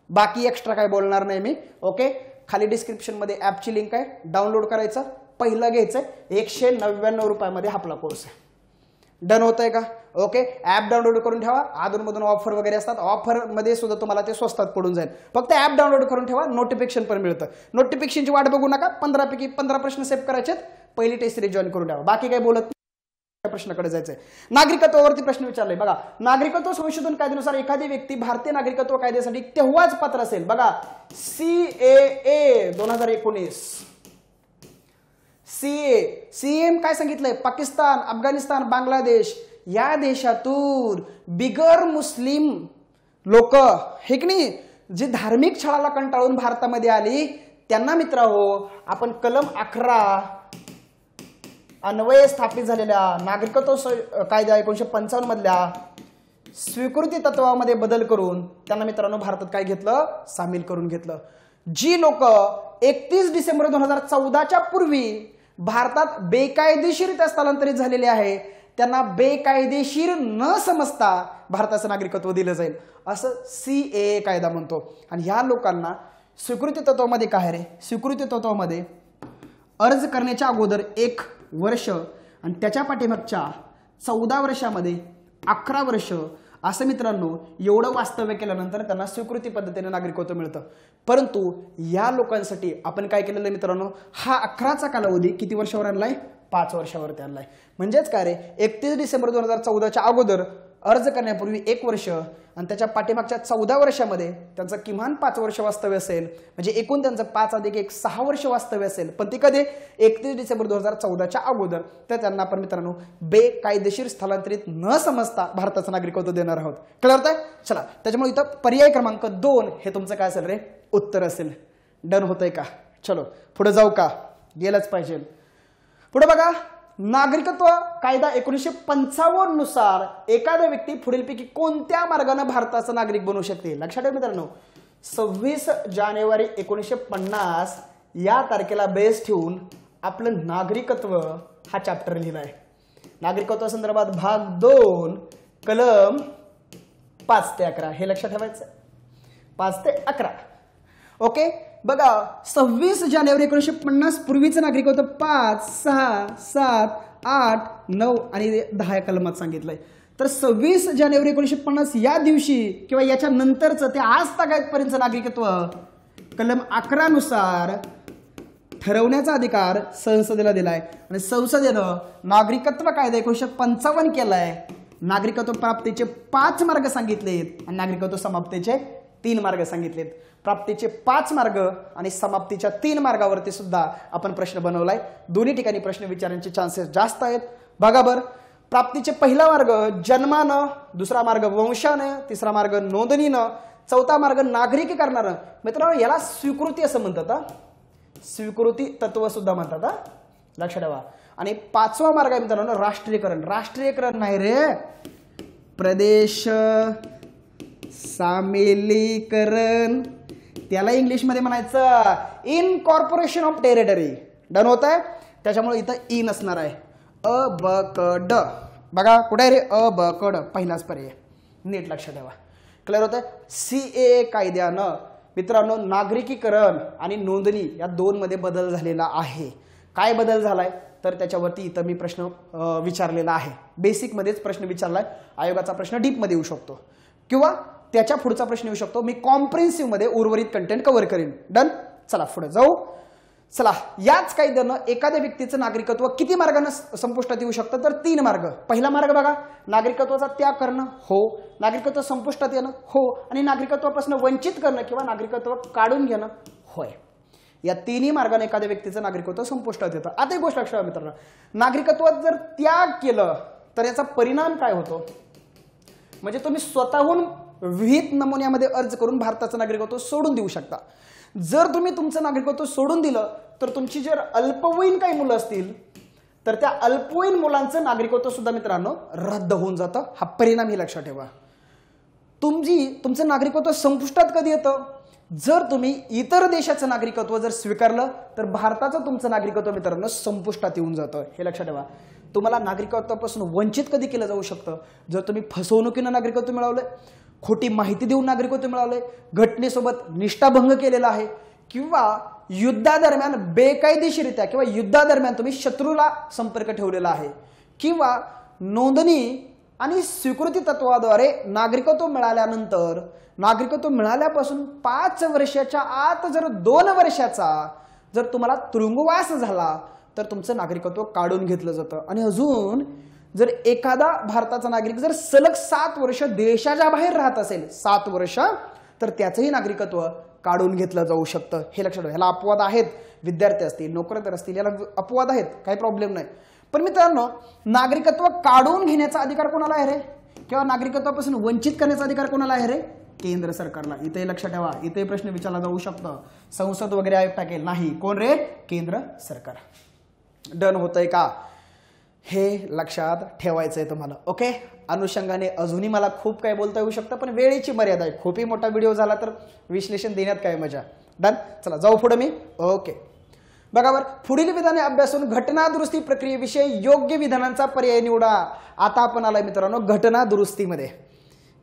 बाकी एक्स्ट्रा काय बोलणार नाही मी. ओके. खाली डिस्क्रिप्शन मध्ये ऍपची लिंक आहे, डाउनलोड करायचं, पहिलं घ्यायचं. 199 रुपयामध्ये आपला कोर्स आहे. डन होतंय का? ओके. ऍप डाउनलोड करून ठेवा. अधूनमधून ऑफर वगैरे असतात, ऑफर मध्ये सुद्धा तुम्हाला ते स्वस्तात पडून जाईल. फक्त ऍप डाउनलोड करून ठेवा, नोटिफिकेशन पण मिळतं. नोटिफिकेशनची वाट बघू नका. 15 पैकी 15 प्रश्न सेव्ह करायचे. पहिली टेस्ट सिरीज जॉईन करून ठेवा. बाकी काय बोलत प्रश्नाकडे जायचंय. नागरिकत्वावरती प्रश्न विचारले बघा. नागरिकत्व संशोधन कायद्यानुसार एखादी व्यक्ती भारतीय नागरिकत्व कायद्यासाठी तेव्हाच पात्र असेल. बघा CAA 2019. सीएम काय सांगितलंय? पाकिस्तान, अफगाणिस्तान, बांगलादेश या देशातून बिगर मुस्लिम लोक, हे की नाही, जे धार्मिक छळाला कंटाळून भारतामध्ये आली त्यांना मित्रांनो आपण कलम 11 अन्वये स्थापित झालेल्या नागरिकत्व कायदा 1955 मधल्या स्वीकृती तत्वामध्ये बदल करून त्यांना मित्रांनो भारतात काय घेतलं? सामील करून घेतलं. जी लोक 31 डिसेंबर 2014च्या पूर्वी भारतात बेकायदेशीरित्या स्थलांतरित झालेले आहे त्यांना बेकायदेशीर न समजता भारताचं नागरिकत्व दिलं जाईल असं CAA कायदा म्हणतो. आणि ह्या लोकांना स्वीकृती तत्वामध्ये काय रे? स्वीकृती तत्वामध्ये अर्ज करण्याच्या अगोदर 1 वर्ष आणि त्याच्या पाठीमागच्या 14 वर्षामध्ये 11 वर्ष असं मित्रांनो एवढं वास्तव्य केल्यानंतर त्यांना स्वीकृती पद्धतीने नागरिकत्व मिळतं. परंतु या लोकांसाठी आपण काय केलेलं आहे मित्रांनो, हा 11चा कालावधी किती वर्षावर आणलाय, 5 वर्षावरती आणलाय. म्हणजेच काय रे, 31 डिसेंबर 2014च्या अगोदर अर्ज करण्यापूर्वी 1 वर्ष आणि त्याच्या पाठीमागच्या 14 वर्षामध्ये त्यांचं किमान 5 वर्ष वास्तव्य असेल, म्हणजे एकूण त्यांचं 5 अधिक 1 6 वर्ष वास्तव्य असेल. पण ती कधी 31 डिसेंबर 2014च्या अगोदर, तर त्यांना आपण मित्रांनो बेकायदेशीर स्थलांतरित न समजता भारताचं नागरिकत्व देणार आहोत. कळलं होतंय? चला, त्याच्यामुळे इथं पर्याय क्रमांक 2 हे तुमचं काय असेल रे, उत्तर असेल. डन होतंय का? चलो पुढे जाऊ का? गेलंच पाहिजे. पुढे बघा, नागरिकत्व कायदा 1955 नुसार एखादा व्यक्ती पुढीलपैकी कोणत्या मार्गाने भारताचा नागरिक बनू शकते? लक्षात ठेवा मित्रांनो, 26 जानेवारी 1950 या तारखेला बेस ठेवून आपलं नागरिकत्व हा चॅप्टर लिहिलाय. नागरिकत्व संदर्भात भाग 2 कलम 5 ते 11 हे लक्षात ठेवायचं. 5 ते 11. ओके, बघा 26 जानेवारी 1950 पूर्वीचं नागरिकत्व 5, 6, 7, 8, 9 आणि 10 कलमात सांगितलंय. तर 26 जानेवारी 1950 या दिवशी किंवा याच्या नंतरचं ते आज तागायतपर्यंत नागरिकत्व कलम 11 नुसार ठरवण्याचा अधिकार संसदेला दिलाय. आणि संसदेनं नागरिकत्व कायदा 1955 केलाय. नागरिकत्व प्राप्तीचे 5 मार्ग सांगितलेत आणि नागरिकत्व समाप्तीचे 3 मार्ग सांगितलेत. प्राप्तीचे 5 मार्ग आणि समाप्तीच्या 3 मार्गावरती सुद्धा आपण प्रश्न बनवलाय. दोन्ही ठिकाणी प्रश्न विचारण्याचे चान्सेस जास्त आहेत. बघा बर, प्राप्तीचे पहिला मार्ग जन्मानं, दुसरा मार्ग वंशानं, तिसरा मार्ग नोंदणीनं, चौथा मार्ग नागरिकीकरणानं. मित्रांनो याला स्वीकृती असं म्हणतात, स्वीकृती तत्व सुद्धा म्हणतात, लक्षात ठेवा. आणि 5वा मार्ग आहे मित्रांनो राष्ट्रीयकरण. राष्ट्रीयकरण नाही रे, प्रदेश सामीलीकरण, त्याला इंग्लिश मध्ये म्हणायचं इनकॉर्पोरेशन ऑफ टेरिटरी. डन होत आहे. त्याच्यामुळे इथं ई नसणार आहे. अ ब क ड. बघा कुठे रे, अ ब क ड पहिलाच पर्याय, नीट लक्षात ठेवा. क्लिअर होत आहे. CAA कायद्यानं मित्रांनो नागरिकीकरण आणि नोंदणी या 2 मध्ये बदल झालेला आहे. काय बदल झालाय तर त्याच्यावरती इथं मी प्रश्न विचारलेला आहे. बेसिक मध्येच प्रश्न विचारलाय. आयोगाचा प्रश्न डीप मध्ये येऊ शकतो किंवा त्याच्या पुढचा प्रश्न येऊ शकतो. मी कॉम्प्रिहेन्सिव्ह मध्ये उर्वरित कंटेंट कव्हर करेन. डन. चला पुढे जाऊ. चला, याच कायद्यानं एखाद्या व्यक्तीचं नागरिकत्व किती मार्गाने संपुष्टात येऊ शकतं तर 3 मार्ग. पहिला मार्ग बघा, नागरिकत्वाचा त्याग करणं, हो. नागरिकत्व संपुष्टात येणं, हो. आणि नागरिकत्वापासून वंचित करणं किंवा नागरिकत्व काढून घेणं, होय. या 3ही मार्गाने एखाद्या व्यक्तीचं नागरिकत्व संपुष्टात येतं. आता एक गोष्ट लक्षात ठेवा मित्रांनो, नागरिकत्वात जर त्याग केलं तर याचा परिणाम काय होतो, म्हणजे तुम्ही स्वतःहून विहित नमुन्यामध्ये अर्ज करून भारताचं नागरिकत्व सोडून देऊ शकता. जर तुम्ही तुमचं नागरिकत्व सोडून दिलं तर तुमची जर अल्पवयीन काही मुलं असतील तर त्या अल्पवयीन मुलांचं नागरिकत्व सुद्धा मित्रांनो रद्द होऊन जातं. हा परिणाम ही लक्षात ठेवा. तुमचं नागरिकत्व संपुष्टात कधी येतं, जर तुम्ही इतर देशाचं नागरिकत्व जर स्वीकारलं तर भारताचं तुमचं नागरिकत्व मित्रांनो संपुष्टात येऊन जातं. हे लक्षात ठेवा. तुम्हाला नागरिकत्वापासून वंचित कधी केलं जाऊ शकतं, जर तुम्ही फसवणुकीनं नागरिकत्व मिळवलंय, खोटी माहिती देऊन नागरिकत्व मिळवलंय, घटनेसोबत निष्ठाभंग केलेला आहे, किंवा युद्धादरम्यान बेकायदेशीरित्या किंवा युद्धादरम्यान तुम्ही शत्रूला संपर्क ठेवलेला आहे, किंवा नोंदणी आणि स्वीकृती तत्वाद्वारे नागरिकत्व मिळाल्यानंतर नागरिकत्व मिळाल्यापासून 5 वर्षाच्या आत जर 2 वर्षाचा जर तुम्हाला तुरुंगवास झाला तर तुमचं नागरिकत्व काढून घेतलं जातं. आणि अजून जर एखादा भारताचा नागरिक जर सलग 7 वर्ष देशाच्या बाहेर राहत असेल, 7 वर्ष, तर त्याचंही नागरिकत्व काढून घेतलं जाऊ शकतं. हे लक्षात ठेवा. ह्याला अपवाद आहेत. विद्यार्थी असतील, नोकरदार असतील, याला अपवाद आहेत, काही प्रॉब्लेम नाही. पण मित्रांनो, नागरिकत्व काढून घेण्याचा अधिकार कोणाला आहे रे, किंवा नागरिकत्वापासून वंचित करण्याचा अधिकार कोणाला आहे रे, केंद्र सरकारला. इथे लक्षात ठेवा. इथे प्रश्न विचारला जाऊ शकतो. संसद वगैरे आयोग टाकेल नाही, कोण रे, केंद्र सरकार. डन होतंय का, हे लक्षात ठेवायचंय तुम्हाला. ओके. अनुषंगाने अजूनही मला खूप काही बोलता येऊ शकतं, पण वेळेची मर्यादा आहे. खूपही मोठा व्हिडिओ झाला तर विश्लेषण देण्यात काय मजा. डन. चला जाऊ पुढे मी. ओके. बघा बरं, पुढील विधाने अभ्यासून घटना दुरुस्ती प्रक्रियेविषयी योग्य विधानांचा पर्याय निवडा. आता आपण आलाय मित्रांनो घटना दुरुस्तीमध्ये.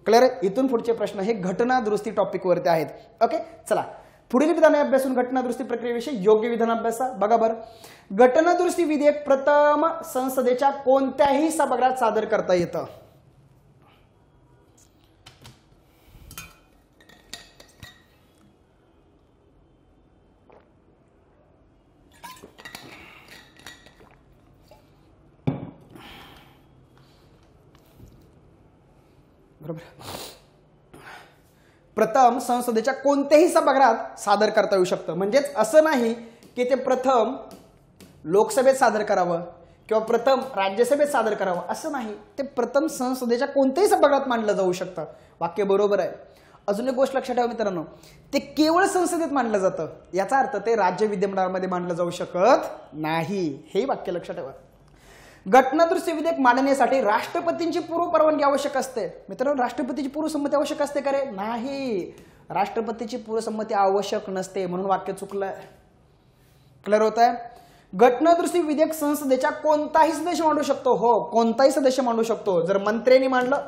क्लिअर आहे. इथून पुढचे प्रश्न हे घटना दुरुस्ती टॉपिक वरती आहेत. ओके. चला, पुढील विधाने अभ्यासून घटना दुरुस्ती प्रक्रियेविषयी योग्य विधान अभ्यासा. बघा बरं, घटना दुरुस्ती विधेयक प्रथम संसदेच्या कोणत्याही सभागृहात सादर करता येतं. बरोबर. प्रथम संसदेच्या कोणत्याही सभागृहात सादर करता येऊ शकतं. म्हणजेच असं नाही की ते प्रथम लोकसभेत सादर करावं किंवा प्रथम राज्यसभेत सादर करावं, असं नाही. ते प्रथम संसदेच्या कोणत्याही सभागृहात मांडलं जाऊ शकतं. वाक्य बरोबर आहे. अजून एक गोष्ट लक्षात ठेवा मित्रांनो, ते केवळ संसदेत मांडलं जातं, याचा अर्थ ते राज्य विधिमंडळामध्ये मांडलं जाऊ शकत नाही. हे वाक्य लक्षात ठेवा. घटनादुरुस्ती विधेयक मांडण्यासाठी राष्ट्रपतींची पूर्व परवानगी आवश्यक असते. मित्रांनो, राष्ट्रपतीची पूर्वसंमती आवश्यक असते का रे? नाही, राष्ट्रपतीची पूर्वसंमती आवश्यक नसते, म्हणून वाक्य चुकलंय. क्लिअर होत आहे? घटनादुरुस्ती विधेयक संसदेच्या कोणताही सदस्य मांडू शकतो. हो, कोणताही सदस्य मांडू शकतो. जर मंत्र्यांनी मांडलं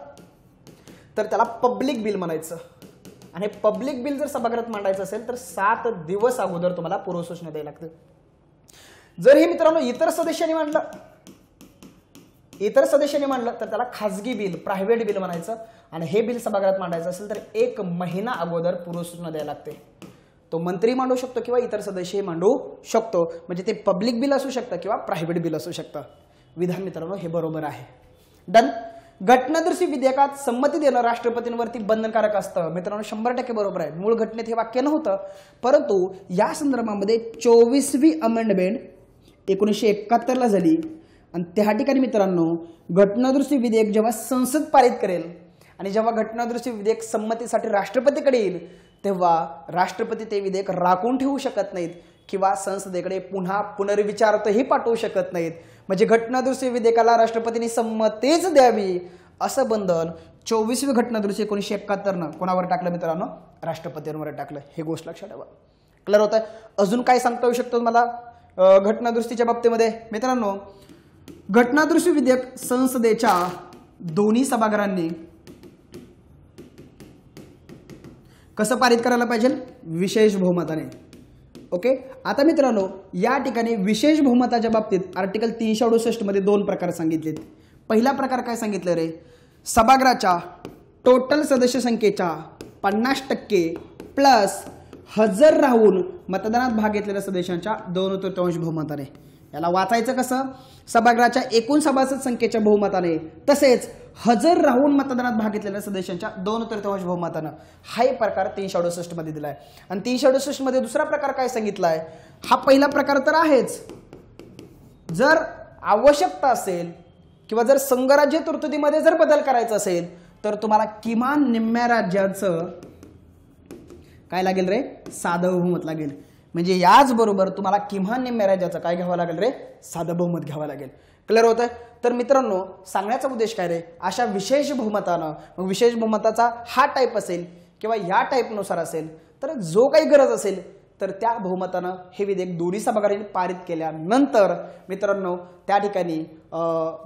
तर त्याला पब्लिक बिल म्हणायचं, आणि पब्लिक बिल जर सभागृहात मांडायचं असेल तर 7 दिवस अगोदर तुम्हाला पूर्वसूचना द्यावी लागते. जर हे मित्रांनो इतर सदस्यांनी मांडलं तर त्याला खाजगी बिल, प्रायव्हेट बिल म्हणायचं, आणि हे बिल सभागृहात मांडायचं असेल तर 1 महिना अगोदर पूर्वसूचना द्यावी लागते. तो मंत्री मांडू शकतो किंवा इतर सदस्यही मांडू शकतो. म्हणजे ते पब्लिक बिल असू शकतं किंवा प्रायव्हेट बिल असू शकतं. विधान मित्रांनो हे बरोबर आहे. डन. घटनादुरुस्ती विधेयकात संमती देणं राष्ट्रपतींवरती बंधनकारक असतं. मित्रांनो 100% बरोबर आहे. मूळ घटनेत हे वाक्य नव्हतं, परंतु या संदर्भामध्ये 24वी अमेंडमेंट 1971 ला झाली, आणि त्या ठिकाणी मित्रांनो घटनादुरुस्ती विधेयक जेव्हा संसद पारित करेल आणि जेव्हा घटनादुरुस्ती विधेयक संमतीसाठी राष्ट्रपतीकडे येईल, तेव्हा राष्ट्रपती ते विधेयक राखून ठेवू शकत नाहीत किंवा संसदेकडे पुन्हा पुनर्विचारातही पाठवू शकत नाहीत. म्हणजे घटनादुरुस्ती विधेयकाला राष्ट्रपतींनी संमतीच द्यावी असं बंधन 24वी घटनादुरुस्ती 1971 कोणावर टाकलं मित्रांनो? राष्ट्रपतींवर टाकलं. हे गोष्ट लक्षात ठेवा. क्लिअर होत आहे? अजून काय सांगता येऊ शकतो मला घटनादुरुस्तीच्या बाबतीमध्ये? मित्रांनो, घटनादुरुस्ती विधेयक संसदेच्या दोन्ही सभागृहांनी कसं पारित करायला पाहिजे? विशेष बहुमताने. ओके. आता मित्रांनो या ठिकाणी विशेष बहुमताच्या बाबतीत आर्टिकल 368 मध्ये 2 प्रकार सांगितलेत. पहिला प्रकार काय सांगितलं रे? सभागृहाच्या टोटल सदस्य संख्येच्या 50% प्लस हजर राहून मतदानात भाग घेतलेल्या सदस्यांच्या 2/3 बहुमताने. याला वाचायचं कसं? सभागृहाच्या एकूण सभासद संख्येच्या बहुमताने तसेच हजर राहून मतदानात भाग घेतलेल्या सदस्यांच्या 2/3 बहुमतानं. हा एक प्रकार 368 मध्ये दिलाय. आणि 368 मध्ये दुसरा प्रकार काय सांगितलाय? हा पहिला प्रकार तर आहेच, जर आवश्यकता असेल किंवा जर संघराज्य तरतुदीमध्ये जर बदल करायचा असेल तर तुम्हाला किमान निम्म्या राज्याचं काय लागेल रे? साधं बहुमत लागेल. म्हणजे याचबरोबर तुम्हाला किमान निम्म्या राज्याचं काय घ्यावं लागेल रे? साधं बहुमत घ्यावं लागेल. क्लिअर होत आहे? तर मित्रांनो सांगण्याचा उद्देश काय रे? अशा विशेष बहुमतानं, मग विशेष बहुमताचा हा टाईप असेल किंवा या टाईपनुसार असेल, तर जो काही गरज असेल तर त्या बहुमतानं हे विधेयक दोन्ही सभागृहांनी पारित केल्यानंतर मित्रांनो त्या ठिकाणी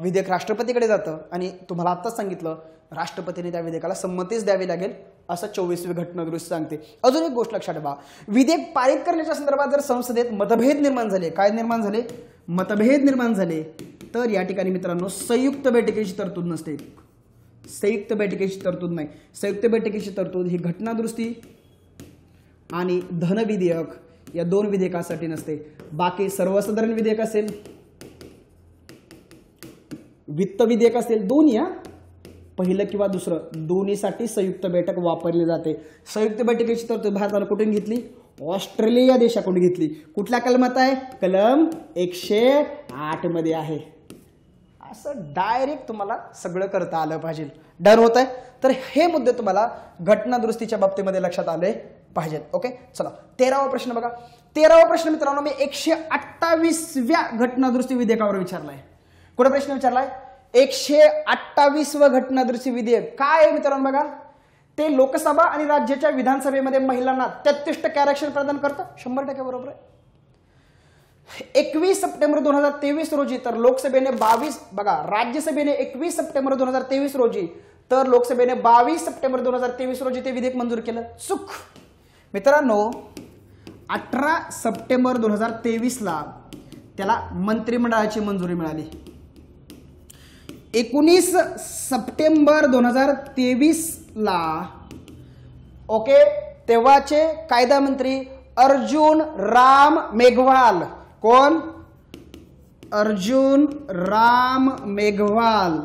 विधेयक राष्ट्रपतीकडे जातं, आणि तुम्हाला आत्ताच सांगितलं राष्ट्रपतीने त्या विधेयकाला संमतीच द्यावी लागेल असं 24वी घटनादुरुस्ती सांगते. अजून एक गोष्ट लक्षात ठेवा, विधेयक पारित करण्याच्या संदर्भात जर संसदेत मतभेद निर्माण झाले, काय निर्माण झाले? मतभेद निर्माण झाले, तर या ठिकाणी मित्रांनो संयुक्त बैठकीची तरतूद नसते. संयुक्त बैठकीची तरतूद नाही. संयुक्त बैठकीची तरतूद ही घटनादुरुस्ती आणि धन विधेयक या 2 विधेयकासाठी नसते. बाकी सर्वसाधारण विधेयक असेल, वित्त विधेयक असेल, दोन्ही पहिलं किंवा दुसरं दोन्हीसाठी संयुक्त बैठक वापरली जाते. संयुक्त बैठकीची तरतूद भारताने कुठून घेतली? ऑस्ट्रेलिया देशाकडून घेतली. कुठल्या कलमात आहे? कलम 108 मध्ये आहे. असं डायरेक्ट तुम्हाला सगळं करता आलं पाहिजे. डन होत आहे? तर हे मुद्दे तुम्हाला घटनादुरुस्तीच्या बाबतीमध्ये लक्षात आले पाहिजेत. ओके, चला 13वा प्रश्न बघा. 13वा प्रश्न मित्रांनो मी 128व्या घटनादुरुस्ती विधेयकावर विचारलाय. कुठे प्रश्न विचारलाय? 128वं घटनादुरुस्ती विधेयक काय आहे मित्रांनो? बघा, ते लोकसभा आणि राज्याच्या विधानसभेमध्ये महिलांना 33% आरक्षण प्रदान करतं. 100% बरोबर आहे. 21 सप्टेंबर 2023 रोजी तर लोकसभेने 22, बघा राज्यसभेने 21 सप्टेंबर 2023 रोजी तर लोकसभेने 22 सप्टेंबर 2023 रोजी ते विधेयक मंजूर केलं. चूक मित्रांनो, 18 सप्टेंबर 2023 ला त्याला मंत्रिमंडळाची मंजुरी मिळाली. 19 सप्टेंबर 2023 ला ओके तेव्हाचे कायदा मंत्री अर्जुन राम मेघवाल. कोण? अर्जुन राम मेघवाल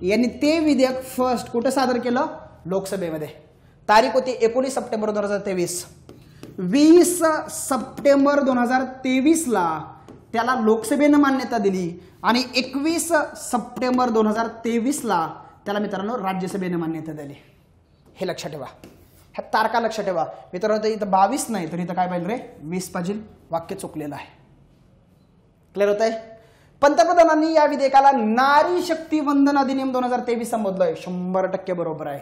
यांनी ते विधेयक फर्स्ट कुठं सादर केलं? लोकसभेमध्ये. तारीख होती 19 सप्टेंबर 2023. 20 सप्टेंबर 2023ला त्याला लोकसभेनं मान्यता दिली आणि 21 सप्टेंबर 2023ला त्याला मित्रांनो राज्यसभेनं मान्यता दिली. हे लक्षात ठेवा, ह्या तारखा लक्षात ठेवा मित्रांनो. इथं 22 नाही तर इथं काय पाहिजे रे? 20 पाहिजे. वाक्य चुकलेलं आहे. क्लिअर होत आहे? पंतप्रधानांनी या विधेयकाला नारी शक्ती वंदन अधिनियम 2023 संबोधलंय. 100% बरोबर आहे.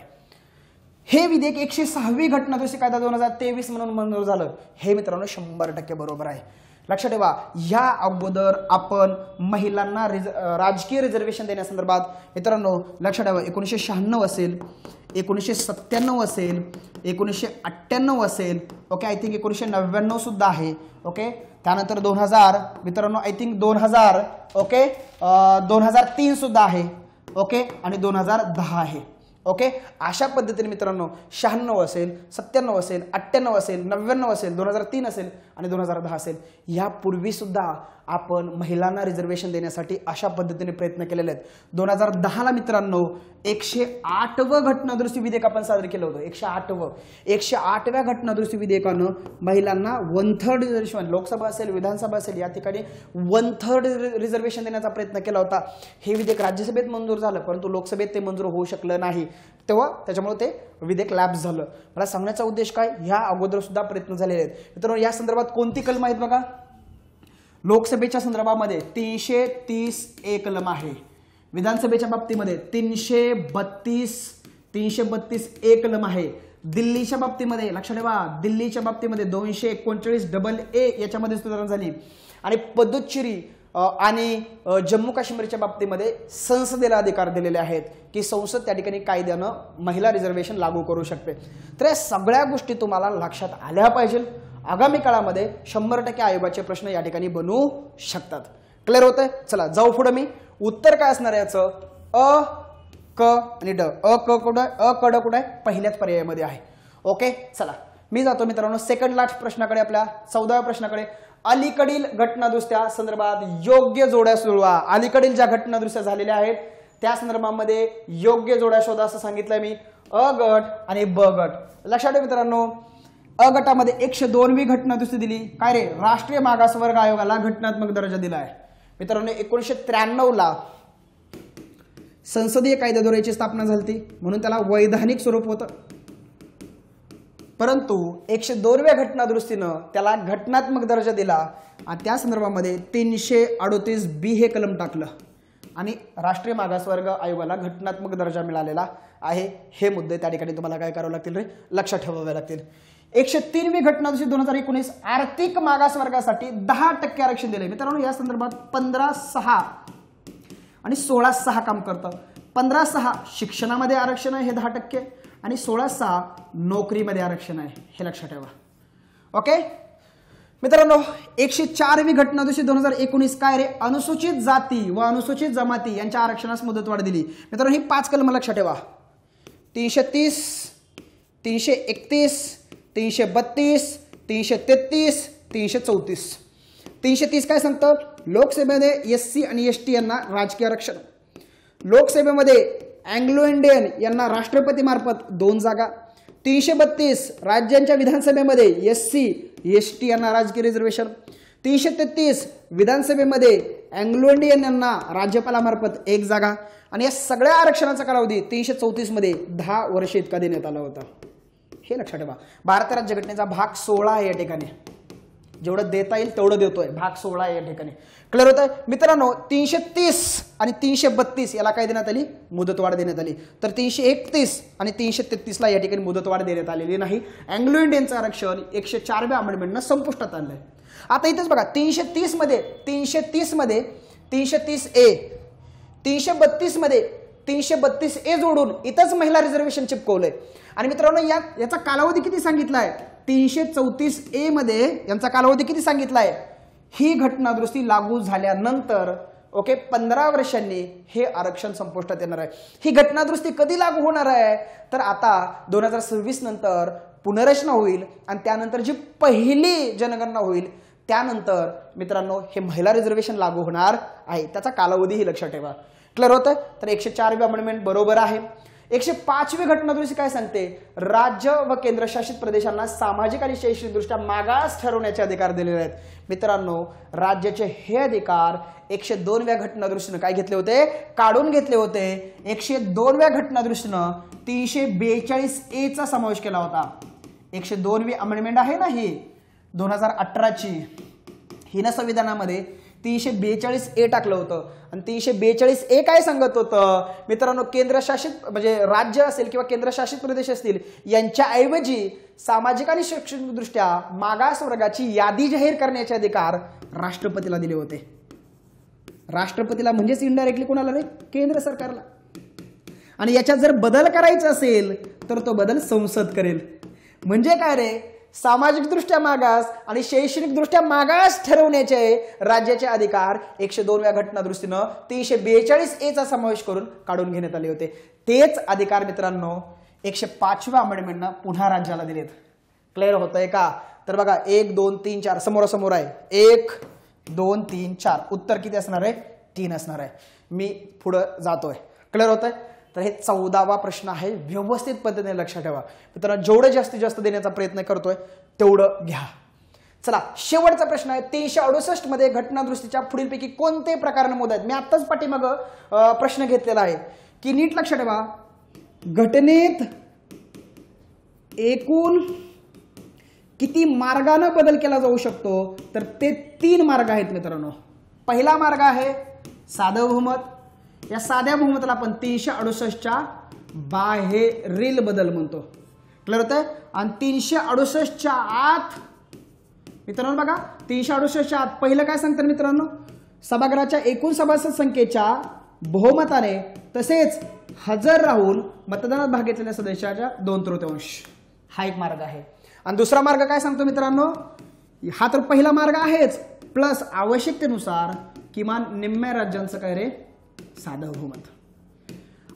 हे विधेयक 106वी घटना दुरुस्ती कायदा 2023 म्हणून मंजूर झालं. हे मित्रांनो 100% बरोबर आहे. लक्षात ठेवा, या अगोदर आपण महिलांना राजकीय रिझर्वेशन देण्यासंदर्भात मित्रांनो लक्षात ठेवा 1996 असेल, 1997 असेल, 1998 असेल, ओके. आय थिंक 1999 सुद्धा आहे, ओके. त्यानंतर 2000 मित्रांनो आय थिंक 2000, ओके. 2003 सुद्धा आहे, ओके. आणि 2010 आहे, ओके. अशा पद्धतीने मित्रांनो 96 असेल, 97 असेल, 98 असेल, 99 असेल, 2003 असेल आणि 2010 असेल. यापूर्वी सुद्धा आपण महिलांना रिझर्वेशन देण्यासाठी अशा पद्धतीने प्रयत्न केलेले आहेत. 2010ला मित्रांनो 108वं घटना दुरुस्ती विधेयक आपण सादर केलं होतं. 108व्या घटना दुरुस्ती विधेयकानं महिलांना 1/3 रिझर्वेशन, लोकसभा असेल, विधानसभा असेल, या ठिकाणी 1/3 रिझर्वेशन देण्याचा प्रयत्न केला होता. हे विधेयक राज्यसभेत मंजूर झालं, परंतु लोकसभेत ते मंजूर होऊ शकलं नाही. तेव्हा त्याच्यामुळे ते विधेयक लॅप्स झालं. मला सांगण्याचा उद्देश काय, ह्या अगोदर सुद्धा प्रयत्न झालेले आहेत मित्रांनो. या संदर्भात कोणती कलम आहेत बघा? लोकसभेच्या संदर्भामध्ये 330 कलम आहे. विधानसभेच्या बाबतीमध्ये 332 कलम आहे. दिल्लीच्या बाबतीमध्ये लक्षात ठेवा, दिल्लीच्या बाबतीमध्ये 239 याच्यामध्ये सुधारणा झाली. आणि पुदुच्चेरी आणि जम्मू काश्मीरच्या बाबतीमध्ये संसदेला अधिकार दिलेले आहेत की संसद त्या ठिकाणी कायद्यानं महिला रिझर्वेशन लागू करू शकते. तर या सगळ्या गोष्टी तुम्हाला लक्षात आल्या पाहिजे. आगामी काळामध्ये 100% आयोगाचे प्रश्न या ठिकाणी बनवू शकतात. क्लिअर होतंय? चला जाऊ पुढे. मी उत्तर काय असणार आहे याचं? अ, क आणि ड. अ क कुठं आहे? अ क ड कुठं आहे? पहिल्याच पर्यायामध्ये आहे, ओके. चला मी जातो मित्रांनो सेकंड लास्ट प्रश्नाकडे, आपल्या 14व्या प्रश्नाकडे. अलीकडील घटनादुरुस्त्या संदर्भात योग्य जोड्या शोधा. अलीकडील ज्या घटनादुरुस्त्या झालेल्या आहेत त्या संदर्भामध्ये योग्य जोड्या शोधा असं सांगितलंय मी. अ गट आणि ब गट. लक्षात ठेवा मित्रांनो, अ गटामध्ये 102वी घटनादुरुस्ती दिली. काय रे? राष्ट्रीय मागासवर्ग आयोगाला घटनात्मक दर्जा दिला आहे मित्रांनो. 1993ला संसदीय कायद्याद्वारे स्थापना झाली म्हणून त्याला वैधानिक स्वरूप होतं. परंतु 102व्या घटनादुरुस्तीनं त्याला घटनात्मक दर्जा दिला आणि त्या संदर्भामध्ये 338B हे कलम टाकलं आणि राष्ट्रीय मागासवर्ग आयोगाला घटनात्मक दर्जा मिळालेला आहे. हे मुद्दे त्या ठिकाणी तुम्हाला काय करावे लागतील रे? लक्षात ठेवावे लागतील. 103वी घटनादुरुस्ती 2019 आर्थिक मागासवर्गासाठी 10% आरक्षण दिले मित्रांनो. या संदर्भात 15/6 आणि 16/6 काम करतं. 15/6 शिक्षणामध्ये आरक्षण आहे, हे 10%, आणि 16/6 नोकरीमध्ये आरक्षण आहे, हे लक्षात ठेवा, ओके मित्रांनो. 104वी घटनादुरुस्ती 2019 काय रे? अनुसूचित जाती व अनुसूचित जमाती यांच्या आरक्षणास मुदतवाढ दिली मित्रांनो. ही 5 कलम लक्षात ठेवा. 330, 331, 332, 333, 334. 330 काय सांगतं? लोकसभेमध्ये SC आणि ST यांना राजकीय आरक्षण. लोकसभेमध्ये अँग्लो इंडियन यांना राष्ट्रपती मार्फत 2 जागा. 332 राज्यांच्या विधानसभेमध्ये SC ST यांना राजकीय रिझर्वेशन. 333 विधानसभेमध्ये अँग्लो इंडियन यांना राज्यपालामार्फत 1 जागा. आणि या सगळ्या आरक्षणाचा कालावधी 334 मध्ये 10 वर्ष इतका देण्यात आला होता, हे लक्षात ठेवा. भारत राज्यघटनेचा भाग 16 आहे या ठिकाणी. जेवढं देता येईल तेवढं देतोय. भाग 16 आहे या ठिकाणी. क्लिअर होत आहे मित्रांनो. 330 आणि 332 याला काय देण्यात आली? मुदतवाढ देण्यात आली. तर 331 आणि 333 ला या ठिकाणी मुदतवाढ देण्यात आलेली नाही. अँग्लो इंडियनचं आरक्षण 104व्या अमेंडमेंटनं संपुष्टात आणलंय. आता इथेच बघा 330 मध्ये 330A, 332 मध्ये 332A जोडून इथंच महिला रिझर्वेशन चिपकवलंय. आणि मित्रांनो याचा कालावधी किती सांगितलाय? 334A मध्ये यांचा कालावधी किती सांगितलाय? ही घटनादुरुस्ती लागू झाल्यानंतर ओके 15 वर्षांनी हे आरक्षण संपुष्टात येणार आहे. ही घटनादुरुस्ती कधी लागू होणार आहे? तर आता 2026 नंतर पुनर्रचना होईल आणि त्यानंतर जी पहिली जनगणना होईल त्यानंतर मित्रांनो हे महिला रिझर्वेशन लागू होणार आहे. त्याचा कालावधीही लक्षात ठेवा. क्लिअर होतं? तर 104वी अमेंडमेंट बरोबर आहे. 105वी घटनादुरुस्ती काय सांगते? राज्य व केंद्रशासित प्रदेशांना सामाजिक आणि शैक्षणिकदृष्ट्या मागास ठरवण्याचे अधिकार दिलेले आहेत. मित्रांनो, राज्याचे हे अधिकार 102व्या घटनादुरुस्तीनं काय घेतले होते? काढून घेतले होते. 102व्या घटनादुरुस्तीनं 342A चा समावेश केला होता. 102वी अमेंडमेंट आहे ना ही 2018ची, हिनं संविधानामध्ये 342A टाकलं होतं. आणि 342A काय सांगत होतं मित्रांनो? केंद्रशासित म्हणजे राज्य असेल किंवा केंद्रशासित प्रदेश असतील यांच्या ऐवजी सामाजिक आणि शैक्षणिकदृष्ट्या मागास वर्गाची यादी जाहीर करण्याचे अधिकार राष्ट्रपतीला दिले होते. राष्ट्रपतीला म्हणजेच इनडायरेक्टली कोणाला रे? केंद्र सरकारला. आणि याच्यात जर बदल करायचा असेल तर तो बदल संसद करेल. म्हणजे काय रे? सामाजिकदृष्ट्या मागास आणि शैक्षणिकदृष्ट्या मागास ठरवण्याचे राज्याचे अधिकार 102व्या घटनादुरुस्तीनं 342A चा समावेश करून काढून घेण्यात आले होते. तेच अधिकार मित्रांनो 105व्या अमेंडमेंटनं पुन्हा राज्याला दिलेत. क्लिअर होतंय का? तर बघा 1 2 3 4 समोरासमोर आहे. 1 2 3 4 उत्तर किती असणार आहे? 3 असणार आहे. मी पुढे जातोय. क्लिअर होतंय? तर हे 14वा प्रश्न आहे. व्यवस्थित पद्धतीने लक्षात ठेवा मित्रांनो. जेवढे जास्तीत जास्त देण्याचा प्रयत्न करतोय तेवढं घ्या. चला, शेवटचा प्रश्न आहे. 368 मध्ये घटनादुरुस्तीच्या पुढीलपैकी कोणते प्रकार नमूद आहेत? मी आत्ताच पाठीमाग प्रश्न घेतलेला आहे की नीट लक्षात ठेवा. घटनेत एकूण किती मार्गाने बदल केला जाऊ शकतो? तर ते 3 मार्ग आहेत मित्रांनो. पहिला मार्ग आहे साधं बहुमत. या साध्या बहुमताला आपण 368च्या बाहेरील बदल म्हणतो. क्लिअर होतंय? आणि 368च्या आत मित्रांनो बघा, 368च्या आत पहिलं काय सांगतात मित्रांनो? सभागृहाच्या एकूण सभासद संख्येच्या बहुमताने तसेच हजर राहून मतदानात भाग घेतलेल्या सदस्याच्या 2/3. हा एक मार्ग आहे. आणि दुसरा मार्ग काय सांगतो मित्रांनो? हा तर पहिला मार्ग आहेच, प्लस आवश्यकतेनुसार किमान निम्म्या राज्यांचं काय रे? साधं बहुमत.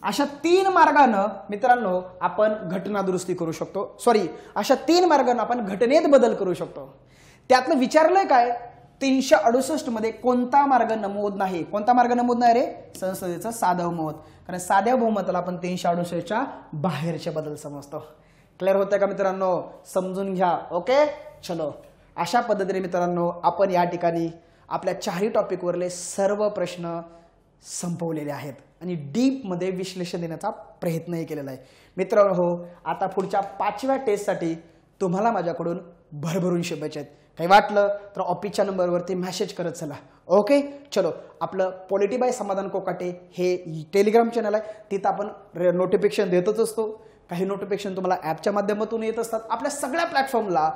अशा 3 मार्गानं मित्रांनो आपण घटनादुरुस्ती करू शकतो. अशा 3 मार्गानं आपण घटनेत बदल करू शकतो. त्यातलं विचारलंय काय? 368 मध्ये कोणता मार्ग नमूद नाही? कोणता मार्ग नमूद नाही रे? संसदेचं साधं बहुमत. कारण साध्या बहुमताला आपण 368च्या बाहेरचे बदल समजतो. क्लिअर होतंय का मित्रांनो? समजून घ्या. ओके, चलो. अशा पद्धतीने मित्रांनो आपण या ठिकाणी आपल्या 4ही टॉपिकवरले सर्व प्रश्न संपवलेले आहेत आणि डीप मध्ये विश्लेषण देण्याचा प्रयत्नही केलेला आहे. मित्रांनो, आता पुढच्या 5व्या टेस्टसाठी तुम्हाला माझ्याकडून भरभरून शुभेच्छा आहेत. काही वाटलं तर ऑफिसच्या नंबरवरती मेसेज करत चला. ओके, चलो. आपलं पॉलिटी बाय समाधान कोकाटे हे टेलिग्राम चॅनल आहे. तिथं आपण नोटिफिकेशन देतच असतो. काही नोटिफिकेशन तुम्हाला ॲपच्या माध्यमातून येत असतात. आपल्या सगळ्या प्लॅटफॉर्मला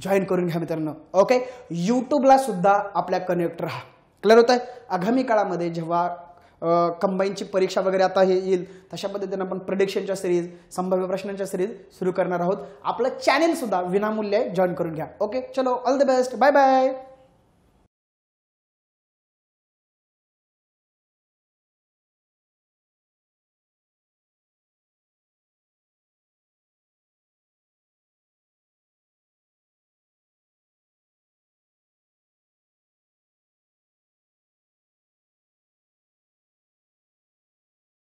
जॉईन करून घ्या मित्रांनो. ओके, यूट्यूबला सुद्धा आपल्या कनेक्ट राहा. क्लिअर होत आहे? आगामी काळामध्ये जेव्हा कंबाईनची परीक्षा वगैरे आता हे येईल तशा पद्धतीने आपण प्रेडिक्शनच्या सिरीज, संभाव्य प्रश्नांच्या सिरीज सुरू करणार आहोत. आपलं चॅनेल सुद्धा विनामूल्य जॉईन करून घ्या. ओके, चलो, all the best, bye bye.